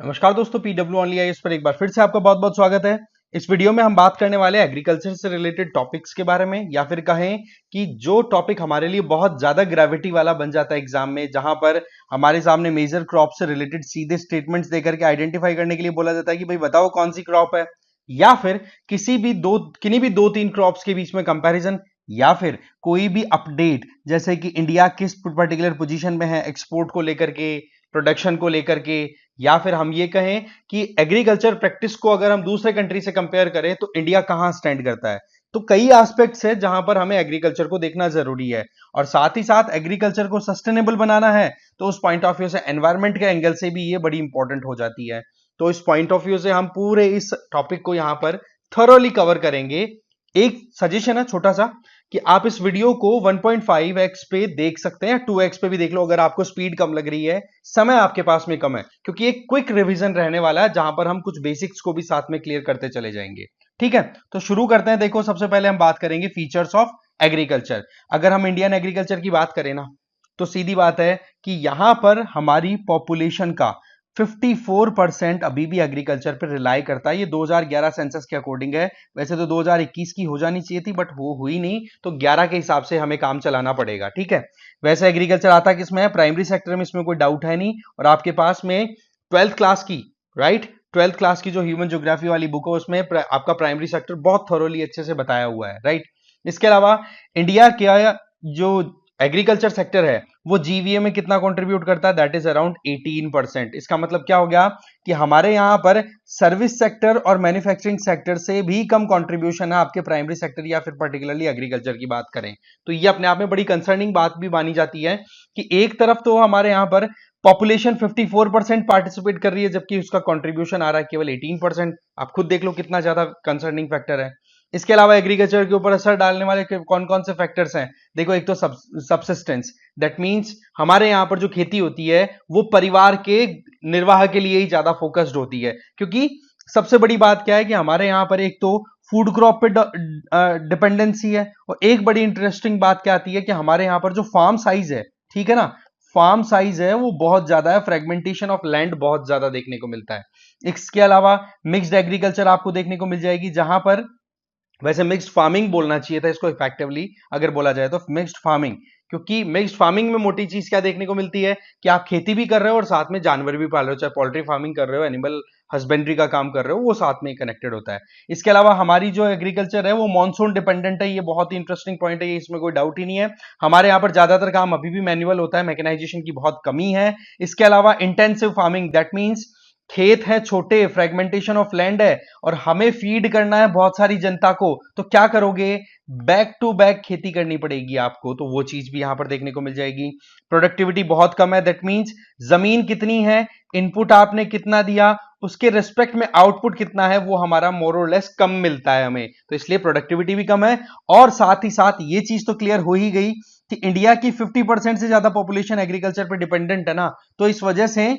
नमस्कार दोस्तों, PW only IAS पर एक बार फिर से आपका बहुत बहुत स्वागत है। इस वीडियो में हम बात करने वाले हैं एग्रीकल्चर से रिलेटेड टॉपिक्स के बारे में, या फिर कहें कि जो टॉपिक हमारे लिए बहुत ज्यादा ग्रेविटी वाला बन जाता है एग्जाम में, जहां पर हमारे सामने मेजर क्रॉप से रिलेटेड सीधे स्टेटमेंट्स देकर के आइडेंटिफाई करने के लिए बोला जाता है कि भाई बताओ कौन सी क्रॉप है, या फिर किन्हीं भी दो तीन क्रॉप्स के बीच में कंपैरिजन, या फिर कोई भी अपडेट, जैसे कि इंडिया किस पर्टिकुलर पोजीशन में है एक्सपोर्ट को लेकर के, प्रोडक्शन को लेकर के, या फिर हम ये कहें कि एग्रीकल्चर प्रैक्टिस को अगर हम दूसरे कंट्री से कंपेयर करें तो इंडिया कहां स्टैंड करता है। तो कई एस्पेक्ट्स है जहां पर हमें एग्रीकल्चर को देखना जरूरी है, और साथ ही साथ एग्रीकल्चर को सस्टेनेबल बनाना है तो उस पॉइंट ऑफ व्यू से, एनवायरमेंट के एंगल से भी ये बड़ी इंपॉर्टेंट हो जाती है। तो इस पॉइंट ऑफ व्यू से हम पूरे इस टॉपिक को यहां पर थरोली कवर करेंगे। एक सजेशन है छोटा सा कि आप इस वीडियो को 1.5x पे देख सकते हैं, 2x पे भी देख लो अगर आपको स्पीड कम लग रही है, समय आपके पास में कम है, क्योंकि एक क्विक रिवीजन रहने वाला है जहां पर हम कुछ बेसिक्स को भी साथ में क्लियर करते चले जाएंगे। ठीक है, तो शुरू करते हैं। देखो, सबसे पहले हम बात करेंगे फीचर्स ऑफ एग्रीकल्चर। अगर हम इंडियन एग्रीकल्चर की बात करें ना, तो सीधी बात है कि यहां पर हमारी पॉपुलेशन का 54% अभी भी एग्रीकल्चर पर रिलाई करता है। ये 2011 सेंसस के अकॉर्डिंग है। वैसे तो 2021 की हो जानी चाहिए थी, बट वो हुई नहीं, तो 11 के हिसाब से हमें काम चलाना पड़ेगा। ठीक है, वैसे एग्रीकल्चर आता किसमें है? प्राइमरी सेक्टर में, इसमें कोई डाउट है नहीं। और आपके पास में 12th क्लास की, राइट, 12th क्लास की जो ह्यूमन ज्योग्राफी वाली बुक है उसमें आपका प्राइमरी सेक्टर बहुत थोरोली अच्छे से बताया हुआ है, राइट। इसके अलावा इंडिया क्या जो एग्रीकल्चर सेक्टर है वो जीवीए में कितना कंट्रीब्यूट करता है? That is around 18%। इसका मतलब क्या हो गया कि हमारे यहां पर सर्विस सेक्टर और मैन्युफैक्चरिंग सेक्टर से भी कम कंट्रीब्यूशन है आपके प्राइमरी सेक्टर या फिर पर्टिकुलरली एग्रीकल्चर की बात करें तो ये अपने आप में बड़ी कंसर्निंग बात भी मानी जाती है कि एक तरफ तो हमारे यहां पर पॉपुलेशन 54% पार्टिसिपेट कर रही है, जबकि उसका कंट्रीब्यूशन आ रहा है केवल 18%। आप खुद देख लो कितना ज्यादा कंसर्निंग फैक्टर है। इसके अलावा एग्रीकल्चर के ऊपर असर डालने वाले कौन कौन से फैक्टर्स हैं? देखो, एक तो सबसिस्टेंस, दैट मींस हमारे यहां पर जो खेती होती है वो परिवार के निर्वाह के लिए ही ज्यादा फोकस्ड होती है, क्योंकि सबसे बड़ी बात क्या है कि हमारे यहां पर एक तो फूड क्रॉप पे डिपेंडेंसी है, और एक बड़ी इंटरेस्टिंग बात क्या आती है कि हमारे यहां पर जो फार्म साइज है, ठीक है ना, फार्म साइज है वो बहुत ज्यादा है, फ्रेगमेंटेशन ऑफ लैंड बहुत ज्यादा देखने को मिलता है। इसके अलावा मिक्स्ड एग्रीकल्चर आपको देखने को मिल जाएगी, जहां पर, वैसे मिक्स्ड फार्मिंग बोलना चाहिए था इसको इफेक्टिवली अगर बोला जाए तो, मिक्स्ड फार्मिंग, क्योंकि मिक्स्ड फार्मिंग में मोटी चीज क्या देखने को मिलती है कि आप खेती भी कर रहे हो और साथ में जानवर भी पाल रहे हो, चाहे पोल्ट्री फार्मिंग कर रहे हो, एनिमल हस्बेंड्री का काम कर रहे हो, वो साथ में कनेक्टेड होता है। इसके अलावा हमारी जो एग्रीकल्चर है वो मॉनसून डिपेंडेंट है, ये बहुत ही इंटरेस्टिंग पॉइंट है, ये इसमें कोई डाउट ही नहीं है। हमारे यहाँ पर ज्यादातर काम अभी भी मैनुअल होता है, मैकेनाइजेशन की बहुत कमी है। इसके अलावा इंटेंसिव फार्मिंग, दैट मीन्स खेत है छोटे, फ्रेगमेंटेशन ऑफ लैंड है, और हमें फीड करना है बहुत सारी जनता को, तो क्या करोगे? बैक टू बैक खेती करनी पड़ेगी आपको, तो वो चीज भी यहां पर देखने को मिल जाएगी। प्रोडक्टिविटी बहुत कम है, दैट मींस जमीन कितनी है, इनपुट आपने कितना दिया, उसके रिस्पेक्ट में आउटपुट कितना है, वो हमारा मोर और लेस कम मिलता है हमें, तो इसलिए प्रोडक्टिविटी भी कम है। और साथ ही साथ ये चीज तो क्लियर हो ही गई कि इंडिया की 50% से ज्यादा पॉपुलेशन एग्रीकल्चर पर डिपेंडेंट है ना, तो इस वजह से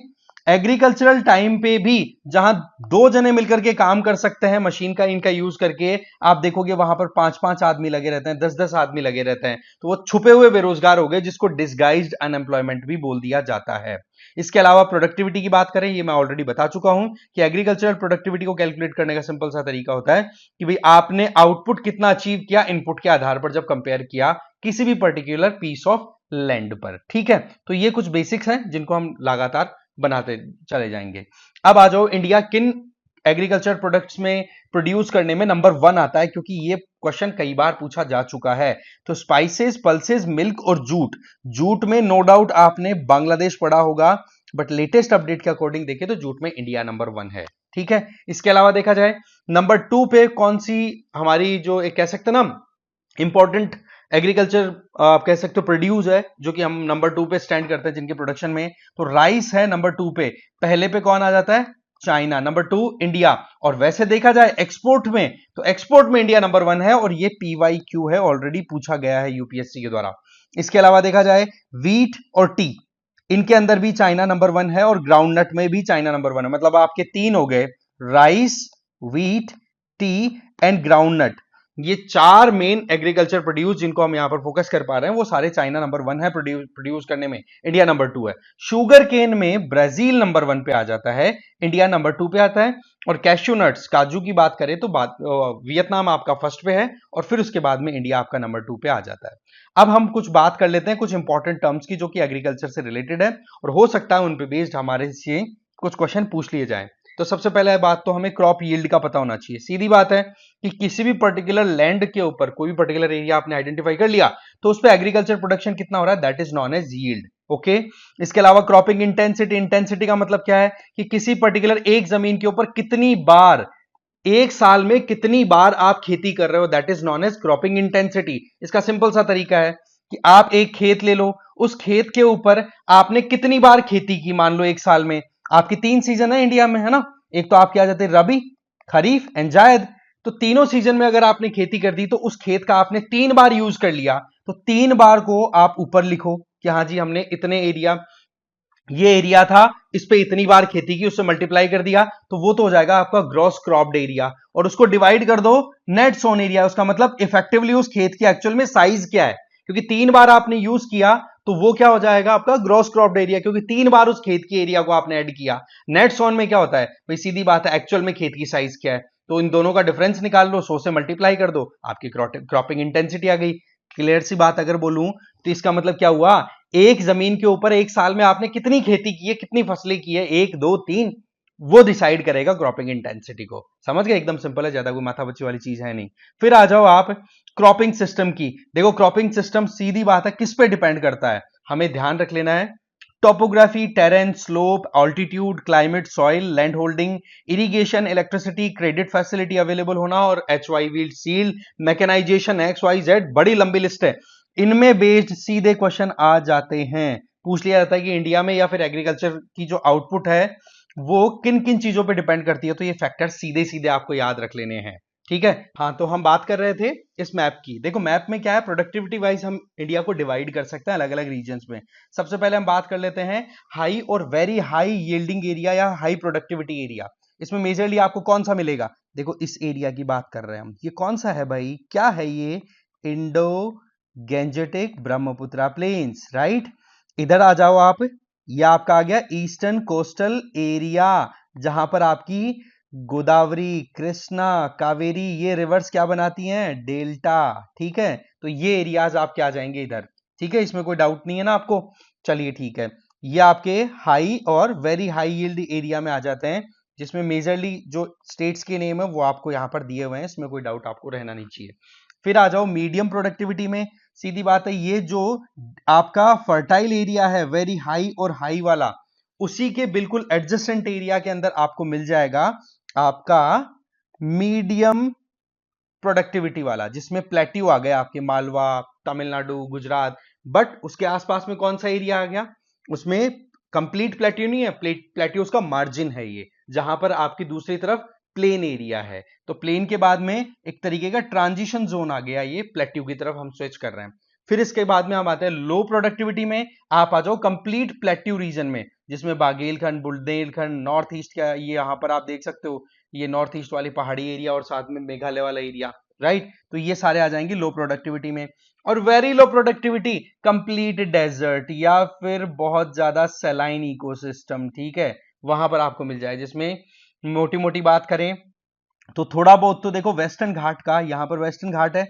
एग्रीकल्चरल टाइम पे भी जहां दो जने मिलकर के काम कर सकते हैं मशीन का इनका यूज करके, आप देखोगे वहां पर 5-5 आदमी लगे रहते हैं, 10-10 आदमी लगे रहते हैं, तो वो छुपे हुए बेरोजगार हो गए, जिसको डिसगाइज्ड अनएम्प्लॉयमेंट भी बोल दिया जाता है। इसके अलावा प्रोडक्टिविटी की बात करें, ये मैं ऑलरेडी बता चुका हूं कि एग्रीकल्चरल प्रोडक्टिविटी को कैलकुलेट करने का सिंपल सा तरीका होता है कि भाई आपने आउटपुट कितना अचीव किया इनपुट के आधार पर, जब कंपेयर किया किसी भी पर्टिकुलर पीस ऑफ लैंड पर। ठीक है, तो ये कुछ बेसिक्स हैं जिनको हम लगातार बनाते चले जाएंगे। अब आ जाओ, इंडिया किन एग्रीकल्चर प्रोडक्ट्स में प्रोड्यूस करने में नंबर 1 आता है, क्योंकि ये क्वेश्चन कई बार पूछा जा चुका है। तो स्पाइसेस, पल्सेस, मिल्क और जूट। जूट में नो डाउट आपने बांग्लादेश पढ़ा होगा, बट लेटेस्ट अपडेट के अकॉर्डिंग देखें तो जूट में इंडिया नंबर 1 है। ठीक है, इसके अलावा देखा जाए नंबर 2 पे कौन सी हमारी जो एक कह सकते ना इंपॉर्टेंट एग्रीकल्चर आप कह सकते हो प्रोड्यूस है, जो कि हम नंबर 2 पे स्टैंड करते हैं जिनके प्रोडक्शन में, तो राइस है नंबर 2 पे। पहले पे कौन आ जाता है? चाइना। Number 2 India. और वैसे देखा जाए एक्सपोर्ट में, तो एक्सपोर्ट में इंडिया नंबर 1 है, और ये पीवाईक्यू है, ऑलरेडी पूछा गया है यूपीएससी के द्वारा। इसके अलावा देखा जाए व्हीट और टी, इनके अंदर भी चाइना नंबर 1 है, और ग्राउंडनट में भी चाइना नंबर 1 है। मतलब आपके 3 हो गए, rice, wheat, T and groundnut. ये 4 मेन एग्रीकल्चर प्रोड्यूस जिनको हम यहां पर फोकस कर पा रहे हैं वो सारे चाइना नंबर 1 है प्रोड्यूस करने में, इंडिया नंबर 2 है। शुगर केन में ब्राजील नंबर 1 पे आ जाता है, इंडिया नंबर 2 पे आता है। और कैश्यू नट्स काजू की बात करें तो वियतनाम आपका फर्स्ट पे है और फिर उसके बाद में इंडिया आपका नंबर 2 पे आ जाता है। अब हम कुछ बात कर लेते हैं कुछ इंपॉर्टेंट टर्म्स की जो कि एग्रीकल्चर से रिलेटेड है और हो सकता है उन पे बेस्ड हमारे से कुछ क्वेश्चन पूछ लिए जाए। तो सबसे पहले बात तो हमें क्रॉप यील्ड का पता होना चाहिए। सीधी बात है कि किसी भी पर्टिकुलर लैंड के ऊपर कोई भी पर्टिकुलर एरिया आपने आइडेंटिफाई कर लिया तो उस पर एग्रीकल्चर प्रोडक्शन कितना हो रहा है, that is known as yield. Okay, इसके अलावा क्रॉपिंग इंटेंसिटी, इंटेंसिटी का मतलब क्या है कि किसी पर्टिकुलर एक जमीन के ऊपर कितनी बार एक साल में कितनी बार आप खेती कर रहे हो, that is known as cropping intensity. इसका सिंपल सा तरीका है कि आप एक खेत ले लो, उस खेत के ऊपर आपने कितनी बार खेती की, मान लो एक साल में आपकी 3 सीजन है इंडिया में, है ना, एक तो आपके आ जाते हैं रबी, खरीफ एंड जायद। तो तीनों सीजन में अगर आपने खेती कर दी तो उस खेत का आपने 3 बार यूज कर लिया, तो 3 बार को आप ऊपर लिखो कि हाँ जी हमने इतने एरिया, ये एरिया था इस पे इतनी बार खेती की, उससे मल्टीप्लाई कर दिया तो वो तो हो जाएगा आपका ग्रॉस क्रॉप्ड एरिया। और उसको डिवाइड कर दो नेट सोन एरिया, उसका मतलब इफेक्टिवली उस खेत की एक्चुअल में साइज क्या है, क्योंकि 3 बार आपने यूज किया तो वो क्या हो जाएगा आपका ग्रॉस क्रॉप्ड एरिया, क्योंकि 3 बार उस खेत की एरिया को आपने ऐड किया। नेट सोन में क्या होता है भाई, सीधी बात है एक्चुअल में खेत की साइज क्या है, तो इन दोनों का डिफरेंस निकाल लो, 100 से मल्टीप्लाई कर दो, आपकी क्रॉपिंग इंटेंसिटी आ गई। क्लियर सी बात अगर बोलूं तो इसका मतलब क्या हुआ, एक जमीन के ऊपर एक साल में आपने कितनी खेती की है, कितनी फसलें की है, 1 2 3, वो डिसाइड करेगा क्रॉपिंग इंटेंसिटी को। समझ गए, एकदम सिंपल है, ज्यादा कोई माथा बच्ची वाली चीज है नहीं। फिर आ जाओ आप क्रॉपिंग सिस्टम की। देखो क्रॉपिंग सिस्टम सीधी बात है किस पे डिपेंड करता है, हमें ध्यान रख लेना है topography, terrain, slope, altitude, climate, soil, land holding, irrigation, electricity, credit facility available होना और HY wheel seal, mechanisation, XYZ, बड़ी लंबी लिस्ट है। इनमें बेस्ड सीधे क्वेश्चन आ जाते हैं, पूछ लिया जाता है कि इंडिया में या फिर एग्रीकल्चर की जो आउटपुट है वो किन किन चीजों पे डिपेंड करती है, तो ये फैक्टर सीधे सीधे आपको याद रख लेने हैं। ठीक है, हाँ तो हम बात कर रहे थे इस मैप की। देखो मैप में क्या है, प्रोडक्टिविटी वाइज हम इंडिया को डिवाइड कर सकते हैं अलग अलग रीजन्स में। सबसे पहले हम बात कर लेते हैं हाई और वेरी हाई यील्डिंग एरिया या हाई प्रोडक्टिविटी एरिया। इसमें मेजरली आपको कौन सा मिलेगा, देखो इस एरिया की बात कर रहे हैं हम, ये कौन सा है भाई, क्या है ये, Indo Gangetic Brahmaputra plains, right. इधर आ जाओ आप, ये आपका आ गया ईस्टर्न कोस्टल एरिया, जहां पर आपकी गोदावरी, कृष्णा, कावेरी ये रिवर्स क्या बनाती हैं, डेल्टा। ठीक है, तो ये एरियाज आपके आ जाएंगे इधर। ठीक है, इसमें कोई डाउट नहीं है ना आपको, चलिए ठीक है। ये आपके हाई और वेरी हाई यील्ड एरिया में आ जाते हैं, जिसमें मेजरली जो स्टेट्स के नेम है वो आपको यहां पर दिए हुए हैं, इसमें कोई डाउट आपको रहना नहीं चाहिए। फिर आ जाओ मीडियम प्रोडक्टिविटी में, सीधी बात है ये जो आपका फर्टाइल एरिया है वेरी हाई और हाई वाला, उसी के बिल्कुल एडजेसेंट एरिया के अंदर आपको मिल जाएगा आपका मीडियम प्रोडक्टिविटी वाला, जिसमें प्लेट्यू आ गया आपके मालवा, तमिलनाडु, गुजरात। बट उसके आसपास में कौन सा एरिया आ गया, उसमें कंप्लीट प्लेट्यू नहीं है, प्लेट्यू उसका मार्जिन है ये, जहां पर आपकी दूसरी तरफ प्लेन एरिया है। तो प्लेन के बाद में एक तरीके का ट्रांजिशन जोन आ गया, ये प्लेट्यू की तरफ हम स्विच कर रहे हैं। फिर इसके बाद में हम आते हैं लो प्रोडक्टिविटी में, आप आ जाओ कंप्लीट प्लेट्यू रीजन में, जिसमें बागेलखंड, बुंदेलखंड, नॉर्थ ईस्ट का, ये यहां पर आप देख सकते हो, ये नॉर्थ ईस्ट वाली पहाड़ी एरिया और साथ में मेघालय वाला एरिया, राइट। तो ये सारे आ जाएंगे लो प्रोडक्टिविटी में। और very low productivity complete desert या फिर बहुत ज्यादा सैलाइन इकोसिस्टम, ठीक है, वहां पर आपको मिल जाए। जिसमें मोटी मोटी बात करें तो थोड़ा बहुत तो देखो वेस्टर्न घाट का, यहां पर वेस्टर्न घाट है,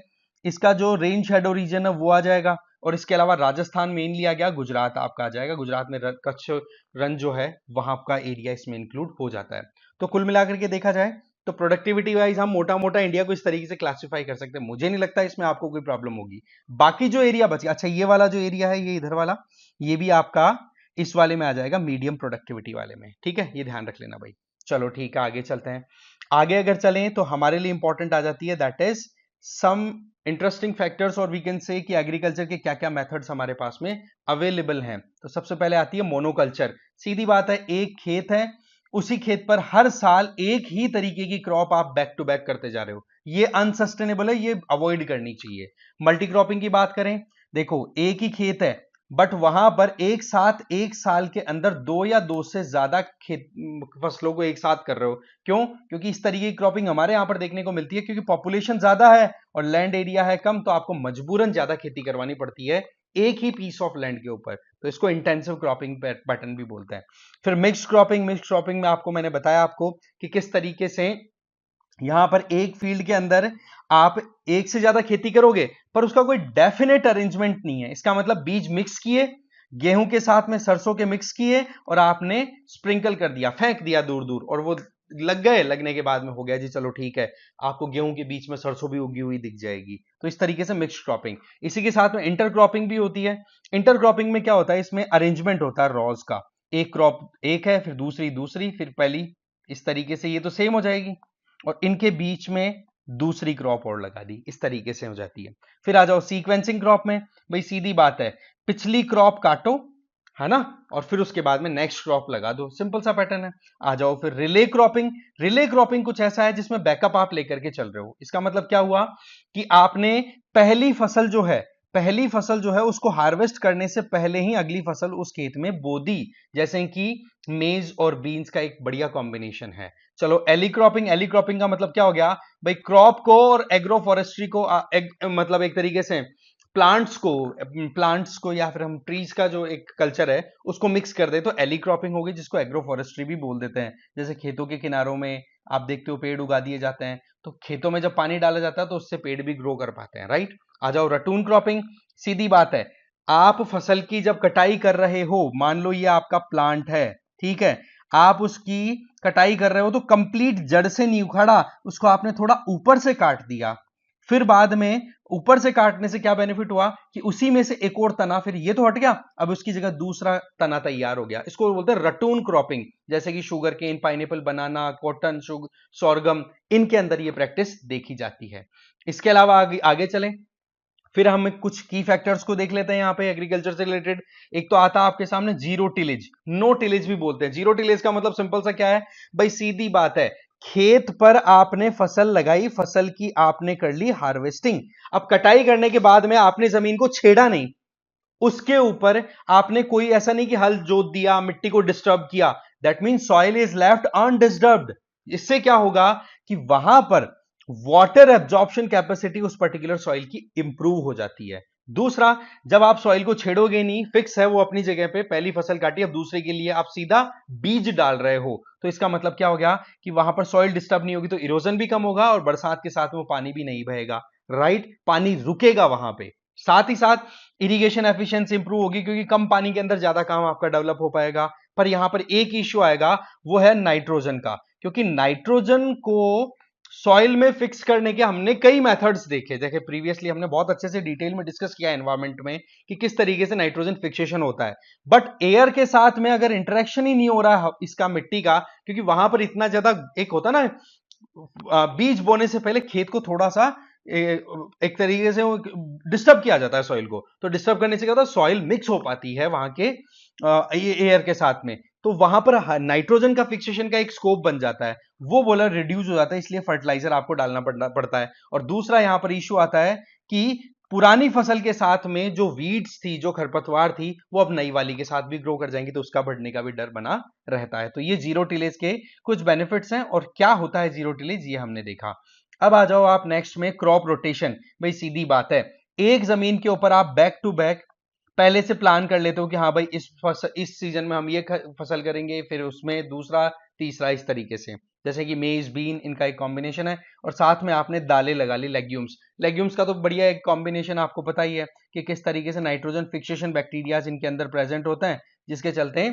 इसका जो रेन शेडो रीजन है वो आ जाएगा। और इसके अलावा राजस्थान मेनली आ गया, गुजरात आपका आ जाएगा, गुजरात में कच्छ रन जो है वहां का एरिया इसमें इंक्लूड हो जाता है। तो कुल मिलाकर के देखा जाए तो प्रोडक्टिविटी वाइज हम मोटा मोटा इंडिया को इस तरीके से क्लासिफाई कर सकते हैं, मुझे नहीं लगता इसमें आपको कोई प्रॉब्लम होगी। बाकी जो एरिया बच गया, अच्छा ये वाला जो एरिया है, ये इधर वाला, ये भी आपका इस वाले में आ जाएगा, मीडियम प्रोडक्टिविटी वाले में। ठीक है, ये ध्यान रख लेना भाई। चलो ठीक है, आगे चलते हैं। आगे अगर चलें तो हमारे लिए इंपॉर्टेंट आ जाती है that is some interesting factors, और वी कैन से कि एग्रीकल्चर के क्या क्या मेथड्स हमारे पास में अवेलेबल हैं। तो सबसे पहले आती है मोनोकल्चर। सीधी बात है, एक खेत है, उसी खेत पर हर साल एक ही तरीके की क्रॉप आप बैक टू बैक करते जा रहे हो, ये अनसस्टेनेबल है, ये अवॉइड करनी चाहिए। मल्टी क्रॉपिंग की बात करें, देखो एक ही खेत है, बट वहां पर एक साथ एक साल के अंदर 2 या 2 से ज्यादा फसलों को एक साथ कर रहे हो। क्यों? क्योंकि इस तरीके की क्रॉपिंग हमारे यहां पर देखने को मिलती है, क्योंकि पॉपुलेशन ज्यादा है और लैंड एरिया है कम, तो आपको मजबूरन ज्यादा खेती करवानी पड़ती है एक ही पीस ऑफ लैंड के ऊपर। तो इसको इंटेंसिव क्रॉपिंग पैटर्न भी बोलते हैं। फिर मिक्स्ड क्रॉपिंग, मिक्स्ड क्रॉपिंग में आपको मैंने बताया आपको कि किस तरीके से यहां पर एक फील्ड के अंदर आप एक से ज्यादा खेती करोगे, पर उसका कोई डेफिनेट अरेंजमेंट नहीं है। इसका मतलब बीज मिक्स किए, गेहूं के साथ में सरसों के मिक्स किए और आपने स्प्रिंकल कर दिया, फेंक दिया दूर दूर, और वो लग गए, लगने के बाद में हो गया जी चलो ठीक है, आपको गेहूं के बीच में सरसों भी उगी हुई दिख जाएगी। तो इस तरीके से मिक्स्ड क्रॉपिंग। इसी के साथ में इंटर क्रॉपिंग भी होती है। इंटर क्रॉपिंग में क्या होता है, इसमें अरेंजमेंट होता है रॉज का, एक क्रॉप एक है, फिर दूसरी दूसरी, फिर पहली, इस तरीके से ये तो सेम हो जाएगी, और इनके बीच में दूसरी क्रॉप और लगा दी, इस तरीके से हो जाती है। फिर आ जाओ सीक्वेंसिंग क्रॉप में, भाई सीधी बात है, पिछली क्रॉप काटो, है ना, और फिर उसके बाद में नेक्स्ट क्रॉप लगा दो, सिंपल सा पैटर्न है। आ जाओ फिर रिले क्रॉपिंग। रिले क्रॉपिंग कुछ ऐसा है जिसमें बैकअप आप लेकर के चल रहे हो। इसका मतलब क्या हुआ कि आपने पहली फसल जो है उसको हार्वेस्ट करने से पहले ही अगली फसल उस खेत में बो दी, जैसे कि मेज और बीन्स का एक बढ़िया कॉम्बिनेशन है। चलो एली क्रॉपिंग। एली क्रॉपिंग का मतलब क्या हो गया भाई, क्रॉप को और एग्रो फॉरेस्ट्री को मतलब एक तरीके से प्लांट्स को या फिर हम ट्रीज का जो एक कल्चर है उसको मिक्स कर दे, तो एली क्रॉपिंग होगी, जिसको एग्रो फॉरेस्ट्री भी बोल देते हैं। जैसे खेतों के किनारों में आप देखते हो पेड़ उगा दिए जाते हैं, तो खेतों में जब पानी डाला जाता है तो उससे पेड़ भी ग्रो कर पाते हैं, राइट। आ जाओ रटून क्रॉपिंग। सीधी बात है, आप फसल की जब कटाई कर रहे हो, मान लो ये आपका प्लांट है, ठीक है, आप उसकी कटाई कर रहे हो तो कंप्लीट जड़ से नहीं उखाड़ा, उसको आपने थोड़ा ऊपर से काट दिया। फिर बाद में ऊपर से काटने से क्या बेनिफिट हुआ कि उसी में से एक और तना, फिर ये तो हट गया, अब उसकी जगह दूसरा तना तैयार हो गया। इसको बोलते हैं रटून क्रॉपिंग। जैसे कि शुगर केन, पाइनएप्पल, बनाना, कॉटन, सोरगम, इनके अंदर ये प्रैक्टिस देखी जाती है। इसके अलावा आगे चलें, फिर हम कुछ की फैक्टर्स को देख लेते हैं यहां पे एग्रीकल्चर से रिलेटेड। एक तो आता है आपके सामने जीरो टिलेज, नो टिलेज भी बोलते हैं। जीरो टिलेज का मतलब सिंपल सा क्या है भाई, सीधी बात है, खेत पर आपने फसल लगाई, फसल की आपने कर ली हार्वेस्टिंग, अब कटाई करने के बाद में आपने जमीन को छेड़ा नहीं, उसके ऊपर आपने कोई ऐसा नहीं कि हल जोत दिया, मिट्टी को डिस्टर्ब किया, that mean soil is left undisturbed. इससे क्या होगा कि वहां पर वाटर एब्जॉर्प्शन कैपेसिटी उस पर्टिकुलर सॉइल की इंप्रूव हो जाती है। दूसरा, जब आप सॉइल को छेड़ोगे नहीं, फिक्स है वो अपनी जगह पे, पहली फसल काटी, अब दूसरे के लिए आप सीधा बीज डाल रहे हो, तो इसका मतलब क्या हो गया कि वहां पर सॉइल डिस्टर्ब नहीं होगी, तो इरोजन भी कम होगा और बरसात के साथ में वो पानी भी नहीं बहेगा, राइट, पानी रुकेगा वहां पे। साथ ही साथ इरिगेशन एफिशिएंसी इंप्रूव होगी, क्योंकि कम पानी के अंदर ज्यादा काम आपका डेवलप हो पाएगा। पर यहां पर एक इश्यू आएगा, वो है नाइट्रोजन का, क्योंकि नाइट्रोजन को सॉइल में फिक्स करने के हमने कई मेथड्स देखे। देखिए प्रीवियसली हमने बहुत अच्छे से डिटेल में डिस्कस किया एनवायरमेंट में कि किस तरीके से नाइट्रोजन फिक्सेशन होता है, बट एयर के साथ में अगर इंटरेक्शन ही नहीं हो रहा है इसका मिट्टी का, क्योंकि वहां पर इतना ज्यादा एक होता ना, बीज बोने से पहले खेत को थोड़ा सा एक तरीके से डिस्टर्ब किया जाता है सॉइल को, तो डिस्टर्ब करने से क्या होता है, सॉइल मिक्स हो पाती है वहां के एयर के साथ में, तो वहां पर नाइट्रोजन का फिक्सेशन का एक स्कोप बन जाता है, वो बोला रिड्यूस हो जाता है, इसलिए फर्टिलाइजर आपको डालना पड़ता है। और दूसरा यहां पर इशू आता है कि पुरानी फसल के साथ में जो वीड्स थी, जो खरपतवार थी, वो अब नई वाली के साथ भी ग्रो कर जाएंगी, तो उसका बढ़ने का भी डर बना रहता है। तो ये जीरो टिलेज के कुछ बेनिफिट्स हैं, और क्या होता है जीरो टिलेज ये हमने देखा। अब आ जाओ आप नेक्स्ट में क्रॉप रोटेशन। भाई सीधी बात है, एक जमीन के ऊपर आप बैक टू बैक पहले से प्लान कर लेते हो कि हाँ भाई इस सीजन में हम ये फसल करेंगे, फिर उसमें दूसरा तीसरा, इस तरीके से, जैसे कि मेज बीन, इनका एक कॉम्बिनेशन है, और साथ में आपने दालें लगा ली, लेग्यूम्स का तो बढ़िया एक कॉम्बिनेशन आपको पता ही है कि किस तरीके से नाइट्रोजन फिक्सेशन बैक्टीरियाज इनके अंदर प्रेजेंट होते हैं, जिसके चलते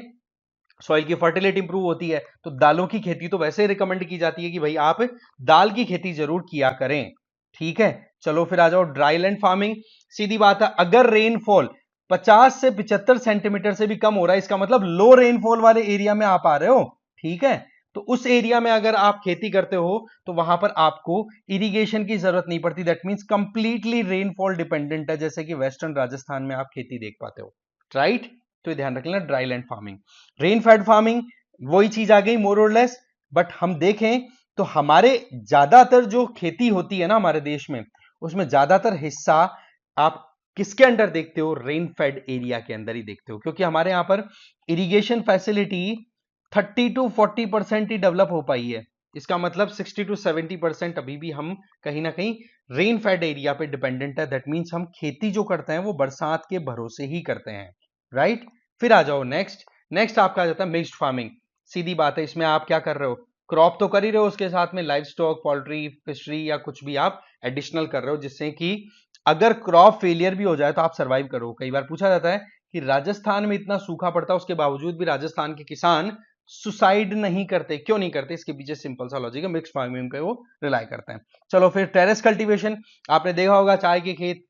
सॉइल की फर्टिलिटी इंप्रूव होती है। तो दालों की खेती तो वैसे रिकमेंड की जाती है कि भाई आप दाल की खेती जरूर किया करें, ठीक है। चलो फिर आ जाओ ड्राई लैंड फार्मिंग। सीधी बात है, अगर रेनफॉल 50 से 75 सेंटीमीटर से भी कम हो रहा है, इसका मतलब लो रेनफॉल वाले एरिया में आप आ रहे हो, ठीक है, तो उस एरिया में अगर आप खेती करते हो तो वहां पर आपको इरिगेशन की जरूरत नहीं पड़ती, that means completely rainfall dependent है, जैसे कि वेस्टर्न राजस्थान में आप खेती देख पाते हो, राइट। तो ध्यान रख लेना, dry land farming. Rain fade farming वही चीज आ गई मोर और लेस, बट हम देखें तो हमारे ज्यादातर जो खेती होती है ना हमारे देश में, उसमें ज्यादातर हिस्सा आप किसके अंडर देखते हो? रेन फेड एरिया के अंदर ही देखते हो, क्योंकि हमारे यहां पर irrigation facility 30 to 40% he develop हो पाई है। इसका मतलब 60 to 70% अभी भी हम कहीं ना कहीं रेन फेड एरिया पे डिपेंडेंट है। दैट मीन्स हम खेती जो करते हैं वो बरसात के भरोसे ही करते हैं, राइट। फिर आ जाओ नेक्स्ट आपका आ जाता है मिक्स्ड फार्मिंग। सीधी बात है, इसमें आप क्या कर रहे हो? क्रॉप तो कर ही रहे हो, उसके साथ में लाइव स्टॉक, पोल्ट्री, फिशरी या कुछ भी आप एडिशनल कर रहे हो, जिससे कि अगर क्रॉप फेलियर भी हो जाए तो आप सर्वाइव करो। कई बार पूछा जाता है कि राजस्थान में इतना सूखा पड़ता है, उसके बावजूद भी राजस्थान के किसान सुसाइड नहीं करते, क्यों नहीं करते? इसके पीछे सिंपल सा लॉजिक है, मिक्स फार्मिंग पे वो रिलाई करते हैं। चलो फिर टेरेस कल्टीवेशन, आपने देखा होगा चाय के खेत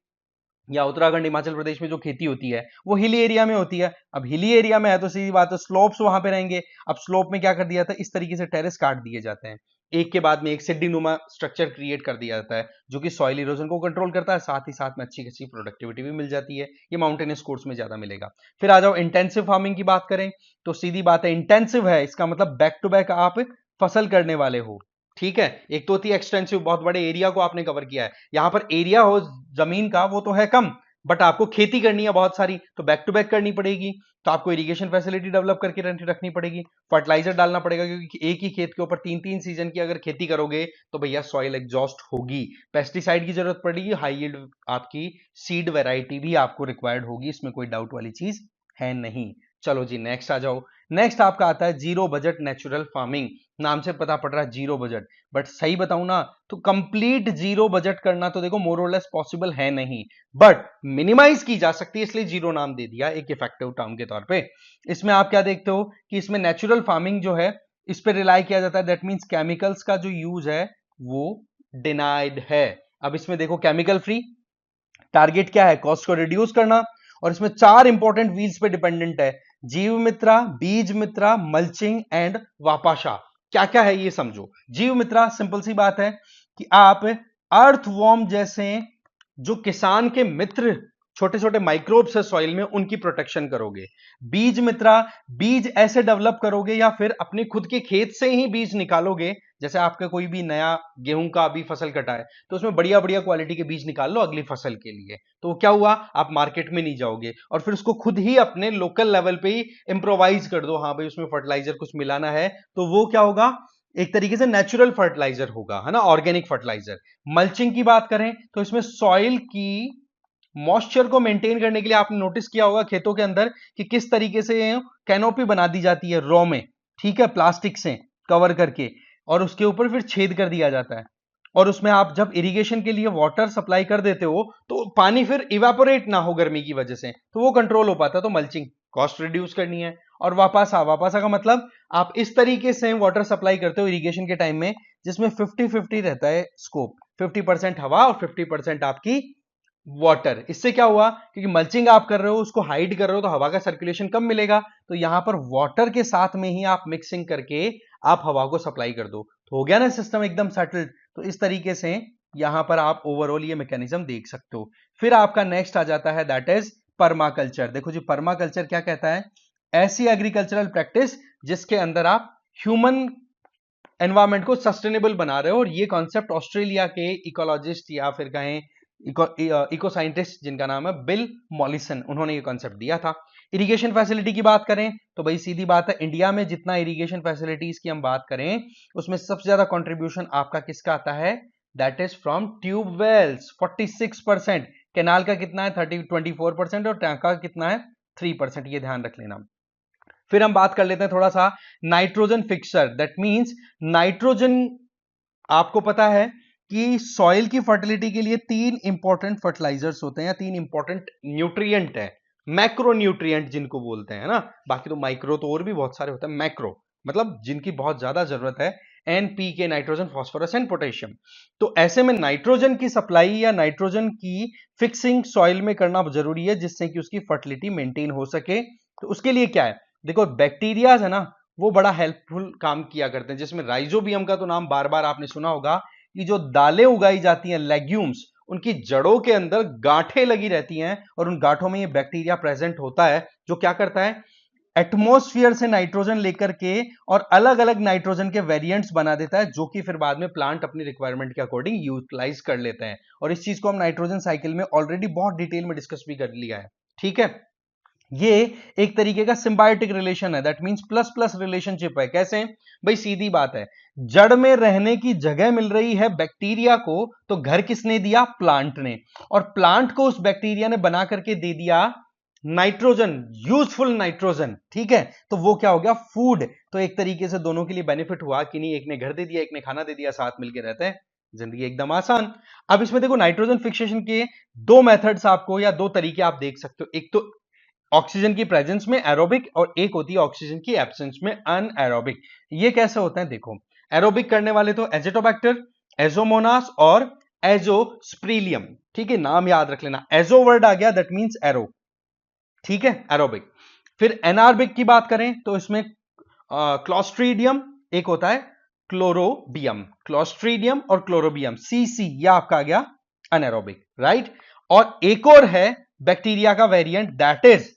या उत्तराखंड हिमाचल प्रदेश में जो खेती होती है वो हिली एरिया में होती है। अब हिली एरिया में है तो सीधी बात है स्लोप्स वहां पे रहेंगे। अब स्लोप में क्या कर दिया जाता है? इस तरीके से टेरेस काट दिए जाते हैं, एक के बाद में एक सिड्डी नुमा स्ट्रक्चर क्रिएट कर दिया जाता है, जो कि सॉइल इरोजन को कंट्रोल करता है, साथ ही साथ में अच्छी खासी प्रोडक्टिविटी भी मिल जाती है। ये माउंटेनियस कोर्स में ज्यादा मिलेगा। फिर आ जाओ इंटेंसिव फार्मिंग की बात करें तो सीधी बात है, इंटेंसिव है इसका मतलब बैक टू बैक आप फसल करने वाले हो, ठीक है। एक तो होती है एक्सटेंसिव, बहुत बड़े एरिया को आपने कवर किया है। यहां पर एरिया हो जमीन का वो तो है कम, बट आपको खेती करनी है बहुत सारी, तो बैक टू बैक करनी पड़ेगी। तो आपको इरिगेशन फैसिलिटी डेवलप करके रखनी पड़ेगी, फर्टिलाइजर डालना पड़ेगा, क्योंकि एक ही खेत के ऊपर 3-3 सीजन की अगर खेती करोगे तो भैया सॉइल एग्जॉस्ट होगी। पेस्टिसाइड की जरूरत पड़ेगी, हाई यील्ड आपकी सीड वेराइटी भी आपको रिक्वायर्ड होगी, इसमें कोई डाउट वाली चीज है नहीं। चलो जी नेक्स्ट आ जाओ। नेक्स्ट आपका आता है जीरो बजट नेचुरल फार्मिंग। नाम से पता पड़ रहा है जीरो बजट, बट सही बताऊं ना तो कंप्लीट जीरो बजट करना तो देखो मोर और लेस पॉसिबल है नहीं, बट मिनिमाइज की जा सकती है, इसलिए जीरो नाम दे दिया एक इफेक्टिव टर्म के तौर पे। इसमें आप क्या देखते हो कि इसमें नेचुरल फार्मिंग जो है इस पे रिलाई किया जाता है। दैट मींस केमिकल्स का जो यूज है वो डिनाइड है। अब इसमें देखो केमिकल फ्री, टारगेट क्या है? कॉस्ट को रिड्यूस करना, और इसमें 4 इंपॉर्टेंट व्हील्स पे डिपेंडेंट है, जीव मित्रा, बीज मित्रा, मल्चिंग एंड वापाशा। क्या क्या है ये समझो। जीव मित्रा सिंपल सी बात है कि आप अर्थवॉर्म जैसे जो किसान के मित्र छोटे छोटे माइक्रोब्स है सॉइल में, उनकी प्रोटेक्शन करोगे। बीज मित्रा, बीज ऐसे डेवलप करोगे या फिर अपने खुद के खेत से ही बीज निकालोगे। जैसे आपका कोई भी नया गेहूं का अभी फसल कटा है तो उसमें बढ़िया बढ़िया क्वालिटी के बीज निकाल लो अगली फसल के लिए, तो क्या हुआ? आप मार्केट में नहीं जाओगे और फिर उसको खुद ही अपने लोकल लेवल पे ही इंप्रोवाइज कर दो। हाँ भाई उसमें फर्टिलाइजर कुछ मिलाना है तो वो क्या होगा? एक तरीके से नेचुरल फर्टिलाइजर होगा, है ना, ऑर्गेनिक फर्टिलाइजर। मल्चिंग की बात करें तो इसमें सॉइल की मॉइस्चर को मेंटेन करने के लिए आपने नोटिस किया होगा खेतों के अंदर कि किस तरीके से कैनोपी बना दी जाती है रॉ में, ठीक है, प्लास्टिक से कवर करके, और उसके ऊपर फिर छेद कर दिया जाता है, और उसमें आप जब इरिगेशन के लिए वाटर सप्लाई कर देते हो तो पानी फिर इवेपोरेट ना हो गर्मी की वजह से, तो वो कंट्रोल हो पाता है। तो मल्चिंग कॉस्ट रिड्यूस करनी है। और वापासा का मतलब आप इस तरीके से वाटर सप्लाई करते हो इरिगेशन के टाइम में जिसमें 50-50 रहता है स्कोप, 50% हवा और 50% आपकी वाटर। इससे क्या हुआ? क्योंकि मल्चिंग आप कर रहे हो, उसको हाइड कर रहे हो, तो हवा का सर्कुलेशन कम मिलेगा, तो यहां पर वाटर के साथ में ही आप मिक्सिंग करके आप हवा को सप्लाई कर दो, तो हो गया ना सिस्टम एकदम सेटल्ड। तो इस तरीके से यहां पर आप ओवरऑल ये मैकेनिज्म देख सकते हो। फिर आपका नेक्स्ट आ जाता है दैट इज पर्माकल्चर। देखो जी पर्माकल्चर क्या कहता है? ऐसी एग्रीकल्चरल प्रैक्टिस जिसके अंदर आप ह्यूमन एनवायरमेंट को सस्टेनेबल बना रहे हो, और ये कॉन्सेप्ट ऑस्ट्रेलिया के इकोलॉजिस्ट या फिर कहें इको साइंटिस्ट जिनका नाम है बिल मॉलिसन, उन्होंने ये कॉन्सेप्ट दिया था। इरिगेशन फैसिलिटी की बात करें तो भाई सीधी बात है, इंडिया में जितना इरिगेशन फैसिलिटीज की हम बात करें उसमें सबसे ज्यादा कंट्रीब्यूशन आपका किसका आता है? That is from tube wells 46%, canal का कितना है 24%, और टैंक का कितना है 3%, ये ध्यान रख लेना। फिर हम बात कर लेते हैं थोड़ा सा nitrogen fixer. That means nitrogen, आपको पता है कि सॉइल की फर्टिलिटी के लिए 3 इंपॉर्टेंट फर्टिलाइजर्स होते हैं या 3 इंपॉर्टेंट न्यूट्रिएंट है, मैक्रो न्यूट्रिएंट जिनको बोलते हैं ना, बाकी तो माइक्रो तो और भी बहुत सारे होते हैं, मैक्रो मतलब जिनकी बहुत ज्यादा जरूरत है, NPK nitrogen, phosphorus and potassium. तो ऐसे में नाइट्रोजन की सप्लाई या नाइट्रोजन की फिक्सिंग सॉइल में करना जरूरी है जिससे कि उसकी फर्टिलिटी मेंटेन हो सके। तो उसके लिए क्या है? देखो बैक्टीरियाज है ना, वो बड़ा हेल्पफुल काम किया करते हैं, जिसमें राइजोबियम का तो नाम बार बार आपने सुना होगा कि जो दालें उगाई जाती हैं लेग्यूम्स, उनकी जड़ों के अंदर गांठें लगी रहती हैं और उन गांठों में ये बैक्टीरिया प्रेजेंट होता है जो क्या करता है? एटमॉस्फेयर से नाइट्रोजन लेकर के और अलग अलग नाइट्रोजन के वेरिएंट्स बना देता है, जो कि फिर बाद में प्लांट अपनी रिक्वायरमेंट के अकॉर्डिंग यूटिलाइज कर लेते हैं। और इस चीज को हम नाइट्रोजन साइकिल में ऑलरेडी बहुत डिटेल में डिस्कस भी कर लिया है। ठीक है, ये एक तरीके का सिंबायोटिक रिलेशन है, that means plus plus relationship है। कैसे भाई, सीधी बात है, जड़ में रहने की जगह मिल रही है बैक्टीरिया को, तो घर किसने दिया? प्लांट ने। और प्लांट को उस बैक्टीरिया ने बना करके दे दिया नाइट्रोजन, यूजफुल नाइट्रोजन। ठीक है, तो वो क्या हो गया? फूड। तो एक तरीके से दोनों के लिए बेनिफिट हुआ कि नहीं, एक ने घर दे दिया, एक ने खाना दे दिया, साथ मिलकर रहते हैं, जिंदगी एकदम आसान। अब इसमें देखो, नाइट्रोजन फिक्सेशन के दो मेथड्स आपको या दो तरीके आप देख सकते हो। एक तो ऑक्सीजन की प्रेजेंस में एरोबिक, और एक होती है ऑक्सीजन की एब्सेंस में अनएरोबिक। ये कैसे होता है? देखो, एरोबिक करने वाले तो एजिटोबैक्टर, एजोमोनास और एजोस्प्रिलियम। ठीक है, नाम याद रख लेना। एजो वर्ड आ गया, दैट मींस एरो। ठीक है, एरोबिक। फिर एनारबिक की बात करें तो इसमें क्लोस्ट्रीडियम, एक होता है क्लोरोबियम, क्लोस्ट्रीडियम और क्लोरोबियम, सीसी, यह आपका आ गया अनएरोबिक, राइट। और एक और है बैक्टीरिया का variant, that is